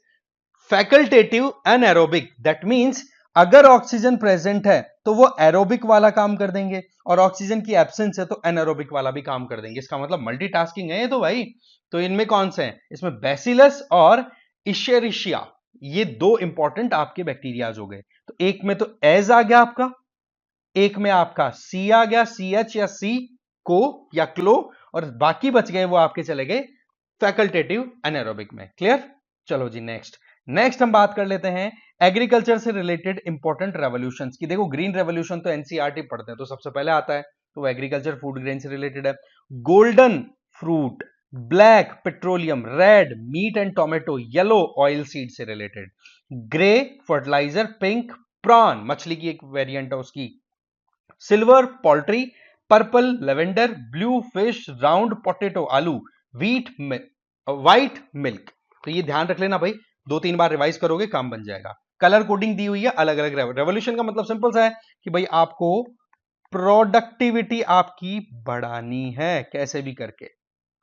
facultative anaerobic. That means अगर ऑक्सीजन प्रेजेंट है तो वो एरोबिक वाला काम कर देंगे, और ऑक्सीजन की एब्सेंस है तो एनएरोबिक वाला भी काम कर देंगे। इसका मतलब मल्टीटास्किंग है ये तो भाई। तो इनमें कौन से हैं? इसमें बैसिलस और इशेरिशिया, ये दो इंपॉर्टेंट आपके बैक्टीरियाज हो गए। तो एक में तो एज आ गया आपका, एक में आपका सी आ गया, सी एच या सी को या क्लो, और बाकी बच गए वो आपके चले गए फैकल्टेटिव एनारोबिक में। क्लियर? चलो जी, नेक्स्ट हम बात कर लेते हैं एग्रीकल्चर से रिलेटेड इंपॉर्टेंट रेवोल्यूशंस की। देखो, ग्रीन रेवोल्यूशन तो एनसीईआरटी पढ़ते हैं तो सबसे पहले आता है, तो वो एग्रीकल्चर फूड ग्रेन से रिलेटेड है। Golden fruit, black petroleum, red meat and tomato, yellow oil seed से related, grey fertiliser, pink prawn, मछली की एक वेरिएंट है उसकी, silver poultry, purple lavender, blue fish, round potato आलू, व्हाइट मिल्क। तो ये ध्यान रख लेना भाई, 2-3 बार रिवाइज करोगे काम बन जाएगा। कलर कोडिंग दी हुई है अलग अलग। रेवोल्यूशन का मतलब सिंपल सा है कि भाई आपको प्रोडक्टिविटी आपकी बढ़ानी है कैसे भी करके,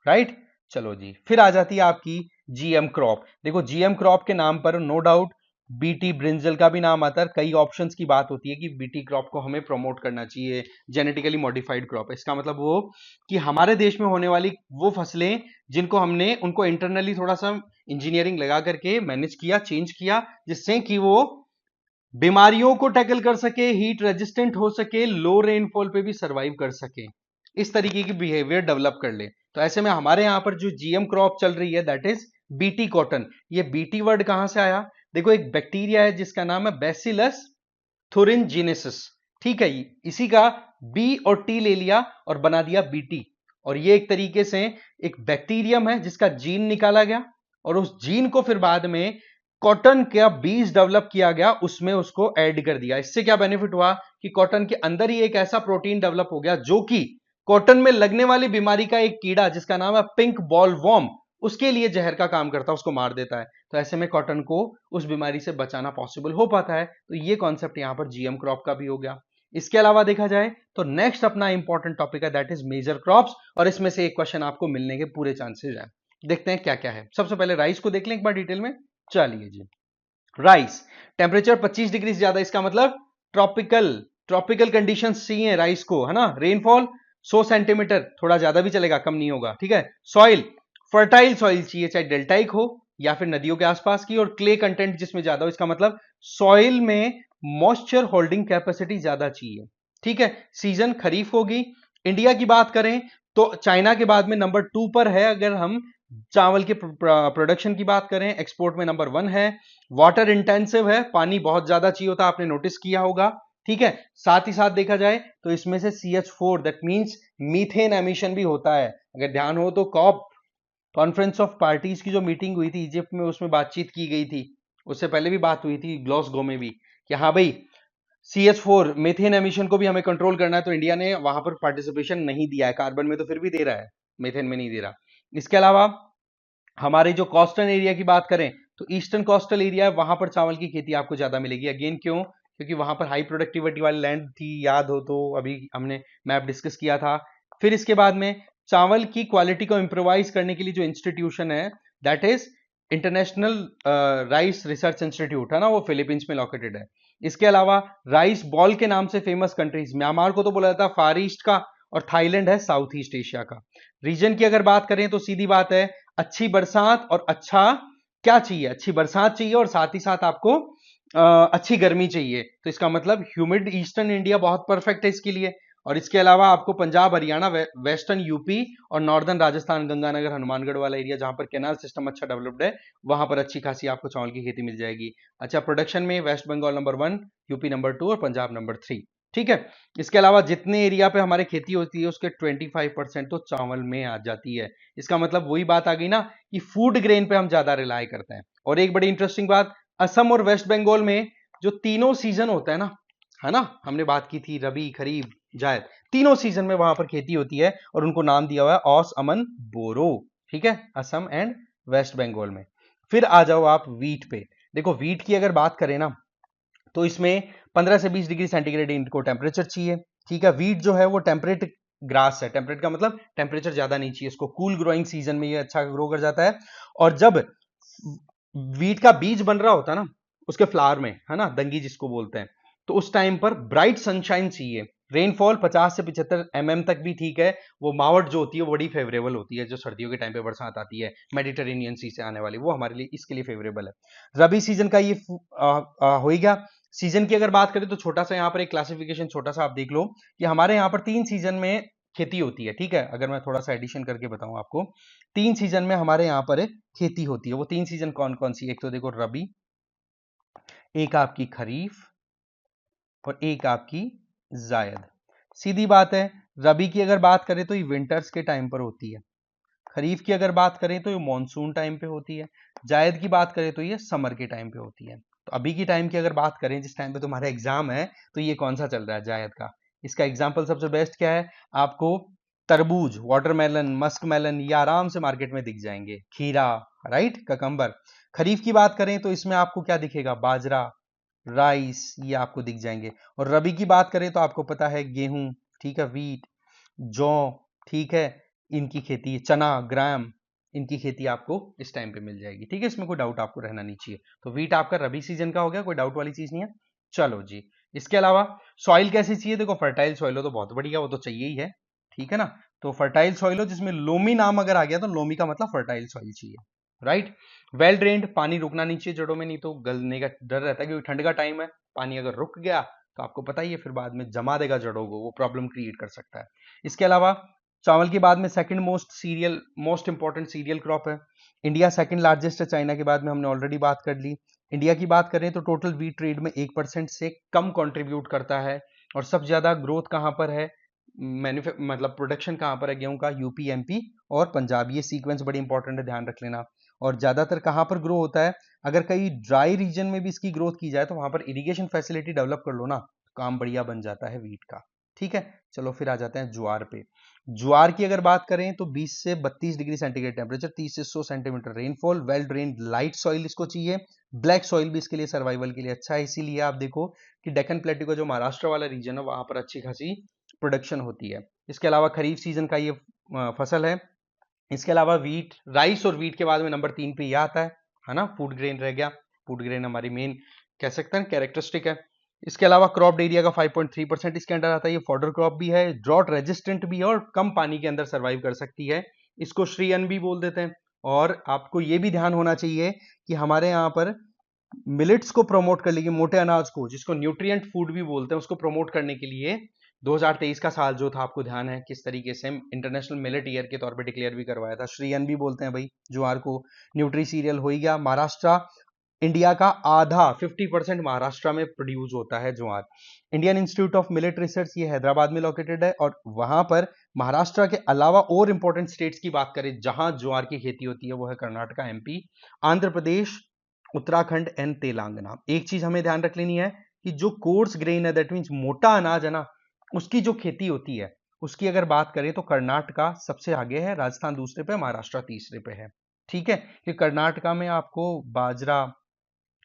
राइट। चलो जी, फिर आ जाती है आपकी जीएम क्रॉप। देखो, जीएम क्रॉप के नाम पर नो डाउट बीटी ब्रिंजल का भी नाम आता है। कई ऑप्शंस की बात होती है कि बीटी क्रॉप को हमें प्रमोट करना चाहिए, जेनेटिकली मॉडिफाइड क्रॉप। इसका मतलब वो कि हमारे देश में होने वाली वो फसलें जिनको हमने उनको इंटरनली थोड़ा सा इंजीनियरिंग लगा करके मैनेज किया, चेंज किया, जिससे कि वो बीमारियों को टैकल कर सके, हीट रेजिस्टेंट हो सके, लो रेनफॉल पे भी सर्वाइव कर सके, इस तरीके की बिहेवियर डेवलप कर ले। तो ऐसे में हमारे यहां पर जो जीएम क्रॉप चल रही है दैट इज बीटी कॉटन। ये बीटी वर्ड कहां से आया? देखो, एक बैक्टीरिया है जिसका नाम है बैसिलस थुरिनजेनेसिस। ठीक है, इसी का बी और टी ले लिया और बना दिया बीटी। और ये एक तरीके से एक बैक्टीरियम है जिसका जीन निकाला गया, और उस जीन को फिर बाद में कॉटन का बीज डेवलप किया गया, उसमें उसको ऐड कर दिया। इससे क्या बेनिफिट हुआ कि कॉटन के अंदर ही एक ऐसा प्रोटीन डेवलप हो गया जो कि कॉटन में लगने वाली बीमारी का एक कीड़ा जिसका नाम है पिंक बॉल वॉर्म, उसके लिए जहर का काम करता है, उसको मार देता है। तो ऐसे में कॉटन को उस बीमारी से बचाना पॉसिबल हो पाता है। तो ये कॉन्सेप्ट यहां पर जीएम क्रॉप का भी हो गया। इसके अलावा देखा जाए तो नेक्स्ट अपना इंपॉर्टेंट टॉपिक है दैट इज मेजर क्रॉप्स, और इसमें से एक क्वेश्चन आपको मिलने के पूरे चांसेस हैं। देखते हैं क्या क्या है। सबसे पहले राइस को देख लें एक बार डिटेल में। चलिए जी, राइस टेम्परेचर 25 डिग्री से ज्यादा, इसका मतलब ट्रॉपिकल कंडीशंस चाहिए राइस को, है ना। रेनफॉल 100 सेंटीमीटर, थोड़ा ज्यादा भी चलेगा, कम नहीं होगा। ठीक है, सॉइल फर्टाइल सॉइल चाहिए, चाहे डेल्टाइक हो या फिर नदियों के आसपास की, और क्ले कंटेंट जिसमें ज्यादा हो, इसका मतलब सॉइल में मॉइस्चर होल्डिंग कैपेसिटी ज्यादा चाहिए। ठीक है, सीजन खरीफ होगी। इंडिया की बात करें तो चाइना के बाद में नंबर 2 पर है। अगर हम चावल के प्रोडक्शन की बात करें, एक्सपोर्ट में नंबर 1 है। वाटर इंटेंसिव है, पानी बहुत ज्यादा चाहिए होता है, आपने नोटिस किया होगा। ठीक है, साथ ही साथ देखा जाए तो इसमें से CH4 that means methane emission भी होता है। अगर ध्यान हो तो कॉप कॉन्फ्रेंस ऑफ पार्टीज की जो मीटिंग हुई थी इजिप्ट में, उसमें बातचीत की गई थी। उससे पहले भी बात हुई थी ग्लासगो में भी कि हाँ भाई, CH4 मीथेन एमिशन को भी हमें कंट्रोल करना है। तो इंडिया ने वहां पर पार्टिसिपेशन नहीं दिया है। कार्बन में तो फिर भी दे रहा है, मीथेन में नहीं दे रहा। इसके अलावा हमारे जो कोस्टल एरिया की बात करें तो ईस्टर्न कोस्टल एरिया है, वहां पर चावल की खेती आपको ज्यादा मिलेगी। अगेन क्यों? क्योंकि वहां पर हाई प्रोडक्टिविटी वाली लैंड थी, याद हो तो अभी हमने मैप डिस्कस किया था। फिर इसके बाद में चावल की क्वालिटी को इंप्रोवाइज करने के लिए जो इंस्टीट्यूशन है that is international rice research institute है ना, वो फिलीपींस में लोकेटेड है। इसके अलावा राइस बॉल के नाम से फेमस कंट्रीज, म्यांमार को तो बोला जाता है फार ईस्ट का, और थाईलैंड है साउथ ईस्ट एशिया का। रीजन की अगर बात करें तो सीधी बात है, अच्छी बरसात और अच्छा क्या चाहिए, अच्छी बरसात चाहिए और साथ ही साथ आपको अच्छी गर्मी चाहिए। तो इसका मतलब ह्यूमिड ईस्टर्न इंडिया बहुत परफेक्ट है इसके लिए। और इसके अलावा आपको पंजाब, हरियाणा, वेस्टर्न यूपी और नॉर्दर्न राजस्थान, गंगानगर, हनुमानगढ़ वाला एरिया जहां पर कैनाल सिस्टम अच्छा डेवलप्ड है, वहां पर अच्छी खासी आपको चावल की खेती मिल जाएगी। अच्छा, प्रोडक्शन में West Bengal number 1, UP number 2 और पंजाब नंबर 3। ठीक है। इसके अलावा जितने एरिया पे हमारे खेती होती है उसके 25% तो चावल में आ जाती है। इसका मतलब वही बात आ गई ना कि फूड ग्रेन पे हम ज्यादा रिलाय करते हैं। और एक बड़ी इंटरेस्टिंग बात, असम और वेस्ट बंगाल में जो तीनों सीजन होता है ना, हमने बात की थी रबी, खरीफ, जायद, तीनों सीजन में वहां पर खेती होती है और उनको नाम दिया हुआ है औस, अमन, बोरो। ठीक है, असम एंड वेस्ट बंगाल में। फिर आ जाओ आप वीट पे। देखो वीट की अगर बात करें ना, तो इसमें 15 से 20 डिग्री सेंटीग्रेड इनको टेम्परेचर चाहिए। ठीक है, वीट जो है वो टेम्परेट ग्रास है। टेम्परेट का मतलब टेम्परेचर ज्यादा नहीं चाहिए इसको, कूल ग्रोइंग सीजन में ये अच्छा ग्रो कर जाता है। और जब वीट का बीज बन रहा होता है ना, उसके फ्लावर में, है ना, दंगी जिसको बोलते हैं, तो उस टाइम पर ब्राइट सनशाइन चाहिए। रेनफॉल 50 से 75 mm तक भी ठीक है। वो मावट जो होती है वो बड़ी फेवरेबल होती है, जो सर्दियों के टाइम पे बरसात आती है मेडिटेरेनियन सी से आने वाली, वो हमारे लिए इसके लिए फेवरेबल है। रबी सीजन का ये हो ही गया। सीजन की अगर बात करें तो छोटा सा यहाँ पर एक क्लासिफिकेशन छोटा सा आप देख लो कि हमारे यहाँ पर 3 सीजन में खेती होती है। ठीक है, अगर मैं थोड़ा सा एडिशन करके बताऊं आपको, 3 सीजन में हमारे यहाँ पर खेती होती है। वो 3 सीजन कौन कौन सी, एक तो देखो रबी, एक आपकी खरीफ और एक आपकी जायद। सीधी बात है, रबी की अगर बात करें तो ये विंटर्स के टाइम पर होती है, खरीफ की अगर बात करें तो ये मॉनसून टाइम पे होती है, जायद की बात करें तो ये समर के टाइम पे होती है। तो अभी की टाइम की अगर बात करें, जिस टाइम पे तुम्हारा एग्जाम है, तो ये कौन सा चल रहा है, जायद का। इसका एग्जाम्पल सबसे बेस्ट क्या है आपको, तरबूज, वाटरमेलन, मस्क मेलन, ये आराम से मार्केट में दिख जाएंगे, खीरा, राइट, ककंबर। खरीफ की बात करें तो इसमें आपको क्या दिखेगा, बाजरा, राइस, ये आपको दिख जाएंगे। और रबी की बात करें तो आपको पता है गेहूं, ठीक है, वीट, जौ, ठीक है, इनकी खेती, चना, ग्राम, इनकी खेती आपको इस टाइम पे मिल जाएगी। ठीक है, इसमें कोई डाउट आपको रहना नहीं चाहिए। तो वीट आपका रबी सीजन का हो गया, कोई डाउट वाली चीज नहीं है। चलो जी, इसके अलावा सॉइल कैसी चाहिए, देखो फर्टाइल सॉइल हो तो बहुत बढ़िया, वो तो चाहिए ही है। ठीक है ना, तो फर्टाइल सॉइल हो जिसमें लोमी नाम अगर आ गया तो लोमी का मतलब फर्टाइल सॉइल चाहिए, राइट। वेल ड्रेन्ड, पानी रुकना नहीं चाहिए जड़ों में, नहीं तो गलने का डर रहता है, क्योंकि ठंड का टाइम है, पानी अगर रुक गया तो आपको पता ही है फिर बाद में जमा देगा जड़ों को, वो प्रॉब्लम क्रिएट कर सकता है। इसके अलावा चावल के बाद में second most serial, most important cereal crop है। इंडिया सेकंड लार्जेस्ट है चाइना के बाद में, हमने ऑलरेडी बात कर ली। इंडिया की बात करें तो टोटल वीट ट्रेड में 1% से कम कंट्रीब्यूट करता है। और सबसे ज्यादा ग्रोथ कहां पर है, मतलब प्रोडक्शन कहां पर है गेहूं का, यूपी, एमपी और पंजाब। ये सीक्वेंस बड़ी इंपॉर्टेंट है, ध्यान रख लेना। और ज्यादातर कहां पर ग्रो होता है, अगर कहीं ड्राई रीजन में भी इसकी ग्रोथ की जाए तो वहां पर इरिगेशन फैसिलिटी डेवलप कर लो ना, काम बढ़िया बन जाता है वीट का। ठीक है, चलो फिर आ जाते हैं ज्वार पे। ज्वार की अगर बात करें तो 20 से 32 डिग्री सेंटीग्रेड टेम्परेचर, 30 से 100 centimetre rainfall, well drained light soil इसको चाहिए। ब्लैक सॉइल भी इसके लिए सर्वाइवल के लिए अच्छा है। इसीलिए आप देखो कि डेक्कन प्लेटू का जो महाराष्ट्र वाला रीजन है वहां पर अच्छी खासी प्रोडक्शन होती है। इसके अलावा खरीफ सीजन का ये फसल है। इसके अलावा वीट, राइस और वीट के बाद में नंबर 3 पे ये आता है ना, फूड ग्रेन रह गया। फूड ग्रेन हमारी मेन कह सकते हैं कैरेक्टरिस्टिक है। इसके अलावा क्रॉप एरिया का 5.3% इसके अंडर आता है। ये फॉडर क्रॉप भी है, ड्रॉट रेजिस्टेंट भी है और कम पानी के अंदर सर्वाइव कर सकती है। इसको श्री अन्न भी बोल देते हैं। और आपको ये भी ध्यान होना चाहिए कि हमारे यहाँ पर मिलेट्स को प्रमोट कर लिए, मोटे अनाज को, जिसको न्यूट्रिएंट फूड भी बोलते हैं, उसको प्रमोट करने के लिए 2023 का साल जो था, आपको ध्यान है किस तरीके से इंटरनेशनल मिलेट ईयर के तौर पे डिक्लेयर भी करवाया था। श्री अन्न भी बोलते हैं भाई ज्वार को। न्यूट्री सीरियल हो ही गया। महाराष्ट्र, इंडिया का आधा 50% महाराष्ट्र में प्रोड्यूस होता है jowar. Indian Institute of Millet Research ये हैदराबाद में लोकेटेड है। और वहां पर महाराष्ट्र के अलावा और इंपॉर्टेंट स्टेट्स की बात करें जहां ज्वार की खेती होती है, वो है कर्नाटका, एमपी, आंध्र प्रदेश, उत्तराखंड एंड तेलंगाना। एक चीज हमें ध्यान रख लेनी है कि जो कोर्स ग्रेन है, दैट मीन्स मोटा अनाज है ना, उसकी जो खेती होती है, उसकी अगर बात करें तो कर्नाटका सबसे आगे है, राजस्थान दूसरे पे, महाराष्ट्र तीसरे पे है। ठीक है, कि कर्नाटका में आपको बाजरा,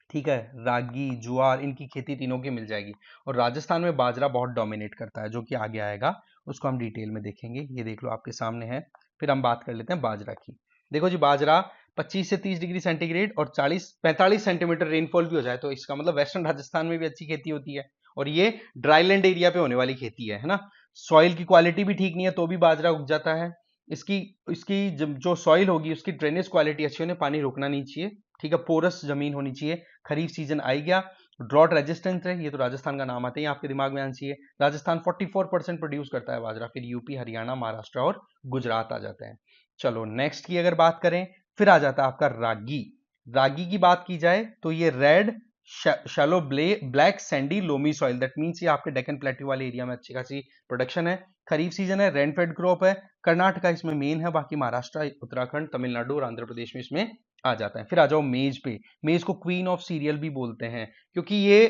ठीक है, रागी, ज्वार, इनकी खेती तीनों की मिल जाएगी। और राजस्थान में बाजरा बहुत डोमिनेट करता है, जो कि आगे आएगा, उसको हम डिटेल में देखेंगे। ये देख लो आपके सामने है। फिर हम बात कर लेते हैं बाजरा की। देखो जी, बाजरा 25 से 30 डिग्री सेंटीग्रेड और 40-45 सेंटीमीटर रेनफॉल भी हो जाए तो इसका मतलब वेस्टर्न राजस्थान में भी अच्छी खेती होती है। और ये ड्राईलैंड एरिया पे होने वाली खेती है ना। सॉइल की क्वालिटी भी ठीक नहीं है तो भी बाजरा उग जाता है। इसकी इसकी जो सॉइल होगी उसकी ड्रेनेज क्वालिटी अच्छी होनी, पानी रुकना नहीं चाहिए, ठीक है, पोरस जमीन होनी चाहिए। खरीफ सीजन आई गया, ड्रॉट रेजिस्टेंट है, ये तो राजस्थान का नाम आता है, आपके दिमाग में आना चाहिए। राजस्थान 44% प्रोड्यूस करता है बाजरा, फिर यूपी, हरियाणा, महाराष्ट्र और गुजरात आ जाते हैं। चलो नेक्स्ट की अगर बात करें, फिर आ जाता है आपका रागी। रागी की बात की जाए तो ये red shallow black Sandy loamy soil, that means ये आपके डेक्कन प्लेट्यू वाले एरिया में अच्छी खासी प्रोडक्शन है। खरीफ सीजन है, रेन फेड क्रॉप है, कर्नाटका इसमें मेन है, बाकी महाराष्ट्र, उत्तराखंड, तमिलनाडु और आंध्र प्रदेश में इसमें आ जाता है। फिर आ जाओ मेज पे। मेज को क्वीन ऑफ सीरियल भी बोलते हैं क्योंकि ये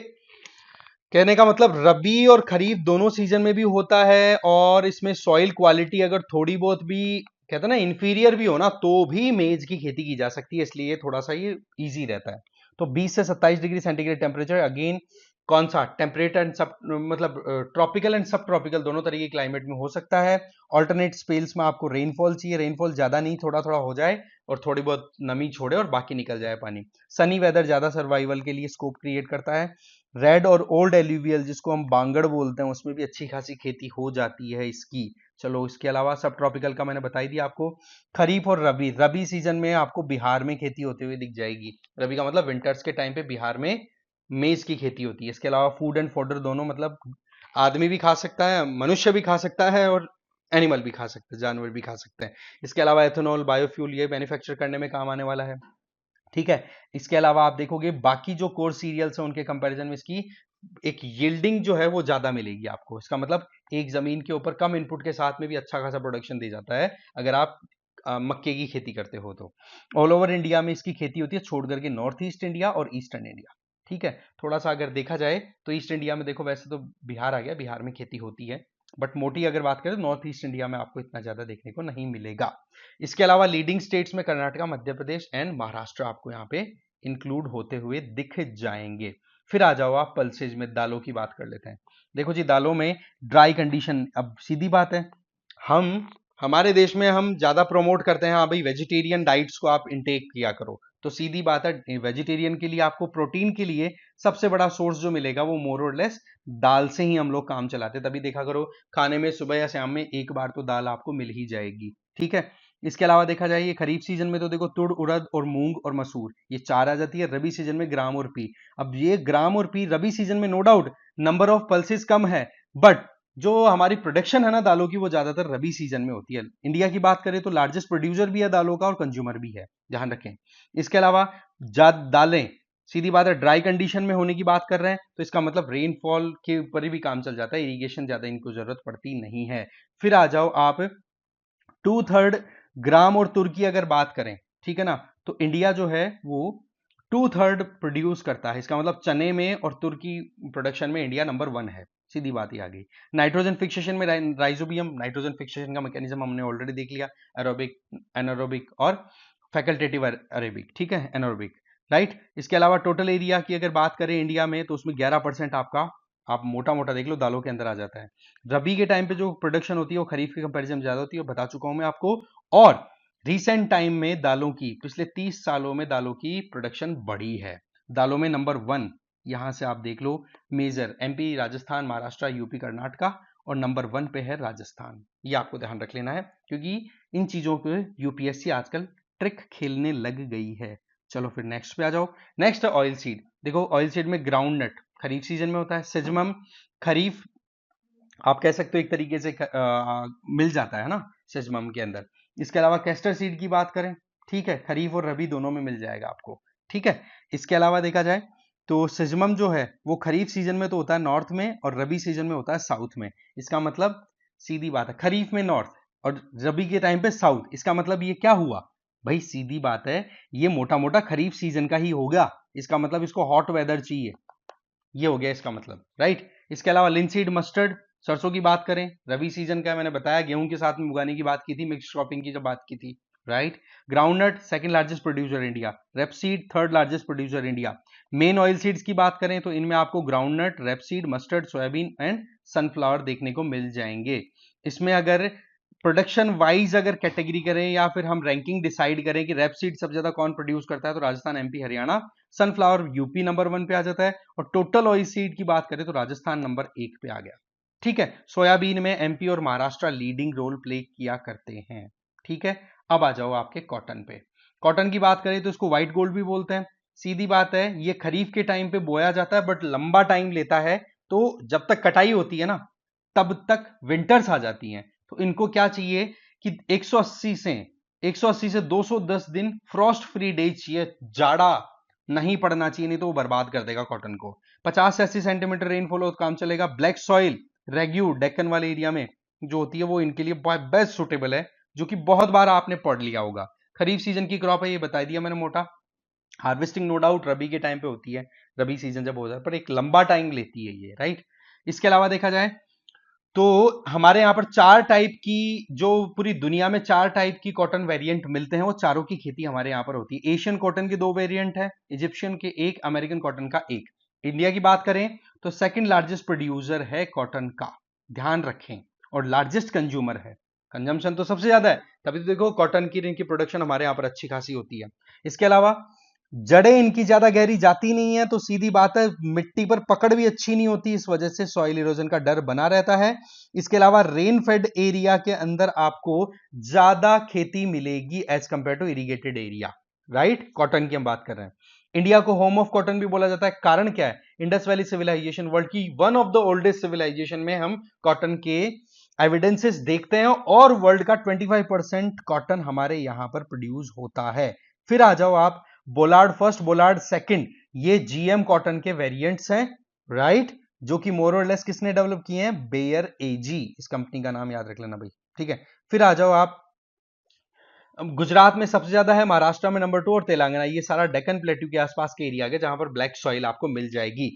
कहने का मतलब रबी और खरीफ दोनों सीजन में भी होता है, और इसमें सॉइल क्वालिटी अगर थोड़ी बहुत भी कहते हैं ना इंफीरियर भी हो ना तो भी मेज की खेती की जा सकती है, इसलिए थोड़ा सा ये इजी रहता है। तो 20 से 27 डिग्री सेंटीग्रेड टेम्परेचर, अगेन कौन सा टेम्परेट एंड सब मतलब ट्रॉपिकल एंड सब ट्रॉपिकल दोनों तरह के क्लाइमेट में हो सकता है। ऑल्टरनेट स्पेल्स में आपको रेनफॉल चाहिए, रेनफॉल ज्यादा नहीं, थोड़ा थोड़ा हो जाए और थोड़ी बहुत नमी छोड़े और बाकी निकल जाए पानी। सनी वेदर ज्यादा सर्वाइवल के लिए स्कोप क्रिएट करता है। रेड और ओल्ड एल्यूवियल जिसको हम बांगड़ बोलते हैं उसमें भी अच्छी खासी खेती हो जाती है इसकी। चलो इसके अलावा सब ट्रॉपिकल का मैंने बताई दिया आपको। खरीफ और रबी, रबी सीजन में आपको बिहार में खेती होती हुई दिख जाएगी। रबी का मतलब विंटर्स के टाइम पे बिहार में मेज की खेती होती है। इसके अलावा फूड एंड फॉडर दोनों, मतलब आदमी भी खा सकता है, मनुष्य भी खा सकता है और एनिमल भी खा सकते हैं, जानवर भी खा सकते हैं। इसके अलावा एथेनॉल, बायोफ्यूल ये मैन्युफैक्चर करने में काम आने वाला है, ठीक है। इसके अलावा आप देखोगे बाकी जो कोर सीरियल्स हैं उनके कंपैरिजन में इसकी एक यील्डिंग जो है वो ज्यादा मिलेगी आपको। इसका मतलब एक जमीन के ऊपर कम इनपुट के साथ में भी अच्छा खासा प्रोडक्शन दे जाता है अगर आप मक्के की खेती करते हो तो। ऑल ओवर इंडिया में इसकी खेती होती है छोड़ करके नॉर्थ ईस्ट इंडिया और ईस्टर्न इंडिया, ठीक है। थोड़ा सा अगर देखा जाए तो ईस्ट इंडिया में देखो, वैसे तो बिहार आ गया, बिहार में खेती होती है, बट मोटी अगर बात करें तो नॉर्थ ईस्ट इंडिया में आपको इतना ज्यादा देखने को नहीं मिलेगा। इसके अलावा लीडिंग स्टेट्स में कर्नाटका, मध्य प्रदेश एंड महाराष्ट्र आपको यहाँ पे इंक्लूड होते हुए दिख जाएंगे। फिर आ जाओ आप पल्सेज में, दालों की बात कर लेते हैं। देखो जी, दालों में ड्राई कंडीशन, अब सीधी बात है, हम हमारे देश में हम ज्यादा प्रमोट करते हैं हाँ भाई वेजिटेरियन डाइट्स को आप इनटेक किया करो, तो सीधी बात है वेजिटेरियन के लिए आपको प्रोटीन के लिए सबसे बड़ा सोर्स जो मिलेगा वो मोर और लेस दाल से ही हम लोग काम चलाते हैं। तभी देखा करो खाने में सुबह या शाम में एक बार तो दाल आपको मिल ही जाएगी, ठीक है। इसके अलावा देखा जाए ये खरीफ सीजन में तो देखो तुड़, उड़द और मूंग और मसूर ये चार आ जाती है। रबी सीजन में ग्राम और पी। अब ये ग्राम और पी रबी सीजन में no doubt number of pulses कम है, बट जो हमारी प्रोडक्शन है ना दालों की वो ज्यादातर रबी सीजन में होती है। इंडिया की बात करें तो लार्जेस्ट प्रोड्यूसर भी है दालों का और कंज्यूमर भी है, ध्यान रखें। इसके अलावा दालें सीधी बात है ड्राई कंडीशन में होने की बात कर रहे हैं तो इसका मतलब रेनफॉल के ऊपर भी काम चल जाता है, इरिगेशन ज्यादा इनको जरूरत पड़ती नहीं है। फिर आ जाओ आप 2/3 ग्राम और तुर की अगर बात करें, ठीक है ना, तो इंडिया जो है वो 2/3 प्रोड्यूस करता है। इसका मतलब चने में और तुर की प्रोडक्शन में इंडिया नंबर 1 है, सीधी बात ही आ गई। नाइट्रोजन फिक्सेशन में राइजोबियम, नाइट्रोजन फिक्सेशन का मैकेनिज्म हमने ऑलरेडी देख लिया, एरोबिक, एनारोबिक और फैकल्टेटिव अरेबिक, ठीक है, एनारोबिक, राइट। इसके अलावा टोटल एरिया की अगर बात करें इंडिया में तो उसमें 11% आपका, आप मोटा मोटा देख लो, दालों के अंदर आ जाता है। रबी के टाइम पे जो प्रोडक्शन होती है वो खरीफ के कंपैरिजन में ज्यादा होती है, बता चुका हूं मैं आपको। और रिसेंट टाइम में दालों की, पिछले 30 सालों में दालों की प्रोडक्शन बढ़ी है। दालों में नंबर 1 यहां से आप देख लो, major MP, Rajasthan, Maharashtra, UP, Karnataka, और नंबर 1 पे है राजस्थान। ये आपको ध्यान रख लेना है क्योंकि इन चीजों पे यूपीएससी आजकल ट्रिक खेलने लग गई है। चलो फिर नेक्स्ट पे आ जाओ। नेक्स्ट है ऑयल सीड। देखो ऑयल सीड में ग्राउंड नट खरीफ सीजन में होता है, सेजमम खरीफ आप कह सकते हो एक तरीके से मिल जाता है ना सेजमम के अंदर। इसके अलावा कैस्टर सीड की बात करें, ठीक है, खरीफ और रबी दोनों में मिल जाएगा आपको, ठीक है। इसके अलावा देखा जाए तो सेजमम जो है वो खरीफ सीजन में तो होता है नॉर्थ में और रबी सीजन में होता है साउथ में। इसका मतलब सीधी बात है खरीफ में नॉर्थ और रबी के टाइम पे साउथ, इसका मतलब ये क्या हुआ भाई, सीधी बात है ये मोटा मोटा खरीफ सीजन का ही होगा। इसका मतलब इसको हॉट वेदर चाहिए, ये हो गया इसका मतलब, राइट। इसके अलावा लिंसीड, मस्टर्ड, सरसों की बात करें रबी सीजन का, मैंने बताया गेहूं के साथ में उगाने की बात की थी, मिक्स क्रॉपिंग की जब बात की थी, right. Groundnut second largest producer India, rapeseed third largest producer India. Men oil seeds की बात करें तो इनमें आपको groundnut, rapeseed, mustard, soybean and sunflower देखने को मिल जाएंगे। इसमें अगर प्रोडक्शन वाइज अगर कैटेगरी करें या फिर हम रैंकिंग डिसाइड करें कि रेपसीड सबसे ज्यादा कौन प्रोड्यूस करता है, तो Rajasthan, MP, Haryana. Sunflower UP number 1 पे आ जाता है। और टोटल ऑयल सीड की बात करें तो राजस्थान नंबर 1 पे आ गया। ठीक है, सोयाबीन में एमपी और महाराष्ट्र लीडिंग रोल प्ले किया करते हैं। ठीक है, अब आ जाओ आपके कॉटन पे। कॉटन की बात करें तो इसको व्हाइट गोल्ड भी बोलते हैं। सीधी बात है, ये खरीफ के टाइम पे बोया जाता है बट लंबा टाइम लेता है, तो जब तक कटाई होती है ना तब तक विंटर्स आ जाती हैं। तो इनको क्या चाहिए कि 180 से 210 दिन फ्रॉस्ट फ्री डेज चाहिए, जाड़ा नहीं पड़ना चाहिए, नहीं तो वो बर्बाद कर देगा कॉटन को। 50 से 80 सेंटीमीटर रेनफॉल हो तो काम चलेगा। ब्लैक सॉइल रेग्यू डेक्कन वाले एरिया में जो होती है वो इनके लिए बेस्ट सुटेबल है, जो कि बहुत बार आपने पढ़ लिया होगा। खरीफ सीजन की क्रॉप है, ये बता दिया मैंने मोटा। हार्वेस्टिंग नो डाउट रबी के टाइम पे होती है, रबी सीजन जब हो जाए, पर एक लंबा टाइम लेती है ये, राइट। इसके अलावा देखा जाए तो हमारे यहाँ पर 4 टाइप की, जो पूरी दुनिया में 4 टाइप की कॉटन वेरिएंट मिलते हैं, वो चारों की खेती हमारे यहाँ पर होती है। एशियन कॉटन के 2 वेरिएंट है, इजिप्शियन के 1, अमेरिकन कॉटन का 1। इंडिया की बात करें तो सेकंड लार्जेस्ट प्रोड्यूसर है कॉटन का, ध्यान रखें, और लार्जेस्ट कंज्यूमर है। कंजम्पशन तो सबसे ज्यादा है, तभी तो देखो कॉटन की इनकी प्रोडक्शन हमारे यहाँ पर अच्छी खासी होती है। इसके अलावा जड़ें इनकी ज्यादा गहरी जाती नहीं है, तो सीधी बात है मिट्टी पर पकड़ भी अच्छी नहीं होती, इस वजह से सॉइल इरोजन का डर बना रहता है। इसके अलावा रेन फेड एरिया के अंदर आपको ज्यादा खेती मिलेगी as compare to irrigated area, right. Cotton की हम बात कर रहे हैं। इंडिया को होम ऑफ कॉटन भी बोला जाता है। कारण क्या है? इंडस वैली सिविलाइजेशन, वर्ल्ड की one of the oldest civilisation में हम कॉटन के एविडेंसेस देखते हैं, और वर्ल्ड का 25% कॉटन हमारे यहां पर प्रोड्यूस होता है। फिर आ जाओ आप बोलार्ड फर्स्ट, बोलार्ड सेकंड, ये जीएम कॉटन के वेरिएंट्स हैं, राइट, जो कि मोर और लेस किसने डेवलप किए हैं? बेयर एजी, इस कंपनी का नाम याद रख लेना भाई, ठीक है। फिर आ जाओ आप, गुजरात में सबसे ज्यादा है, महाराष्ट्र में नंबर 2 और तेलंगाना, ये सारा डेक्कन प्लेट्यू के आसपास के एरिया है जहां पर ब्लैक सॉइल आपको मिल जाएगी।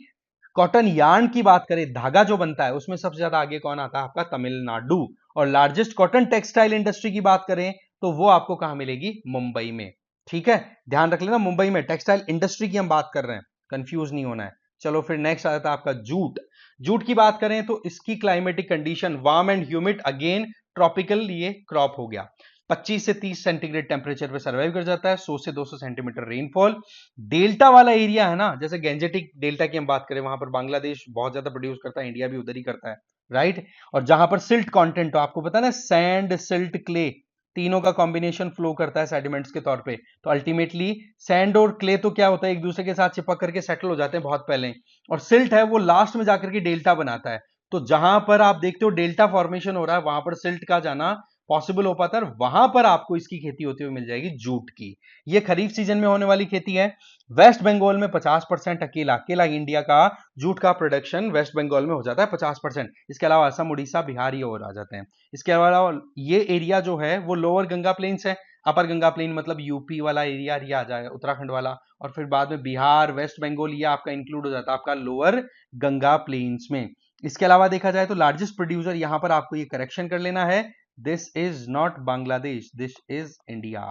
कॉटन यार्न की बात करें, धागा जो बनता है, उसमें सबसे ज्यादा आगे कौन आता है? आपका तमिलनाडु। और लार्जेस्ट कॉटन टेक्सटाइल इंडस्ट्री की बात करें तो वो आपको कहां मिलेगी? मुंबई में, ठीक है, ध्यान रख लेना, मुंबई में टेक्सटाइल इंडस्ट्री की हम बात कर रहे हैं, कंफ्यूज नहीं होना है। चलो फिर नेक्स्ट आ जाता है आपका जूट। जूट की बात करें तो इसकी climatic condition warm and humid, again tropical ये क्रॉप हो गया। 25 से 30 सेंटीग्रेड टेम्परेचर पे सर्वाइव कर जाता है, 100 से 200 सेंटीमीटर रेनफॉल। डेल्टा वाला एरिया है ना, जैसे गेंजेटिक डेल्टा की हम बात करें, वहां पर बांग्लादेश बहुत ज्यादा प्रोड्यूस करता है, इंडिया भी उधर ही करता है, राइट। और जहां पर सिल्ट कंटेंट, तो आपको पता है ना, सैंड सिल्ट क्ले, तीनों का कॉम्बिनेशन फ्लो करता है सेडिमेंट्स के तौर पे, तो अल्टीमेटली सैंड और क्ले तो क्या होता है, एक दूसरे के साथ चिपक करके सेटल हो जाते हैं बहुत पहले, और सिल्ट है वो लास्ट में जाकर के डेल्टा बनाता है। तो जहां पर आप देखते हो डेल्टा फॉर्मेशन हो रहा है, वहां पर सिल्ट का जाना पॉसिबल हो पाता है, और वहां पर आपको इसकी खेती होती हुई मिल जाएगी जूट की। ये खरीफ सीजन में होने वाली खेती है। वेस्ट बंगाल में 50% अकेला इंडिया का जूट का प्रोडक्शन वेस्ट बंगाल में हो जाता है, 50%। इसके अलावा असम, उड़ीसा, बिहार ये और आ जाते हैं। इसके अलावा ये एरिया जो है वो लोअर गंगा प्लेन्स है, अपर गंगा प्लेन मतलब यूपी वाला एरिया ये आ जाएगा, उत्तराखंड वाला, और फिर बाद में बिहार, वेस्ट बंगाल, ये आपका इंक्लूड हो जाता है आपका लोअर गंगा प्लेन्स में। इसके अलावा देखा जाए तो लार्जेस्ट प्रोड्यूसर, यहां पर आपको ये करेक्शन कर लेना है, this is not Bangladesh, this is India,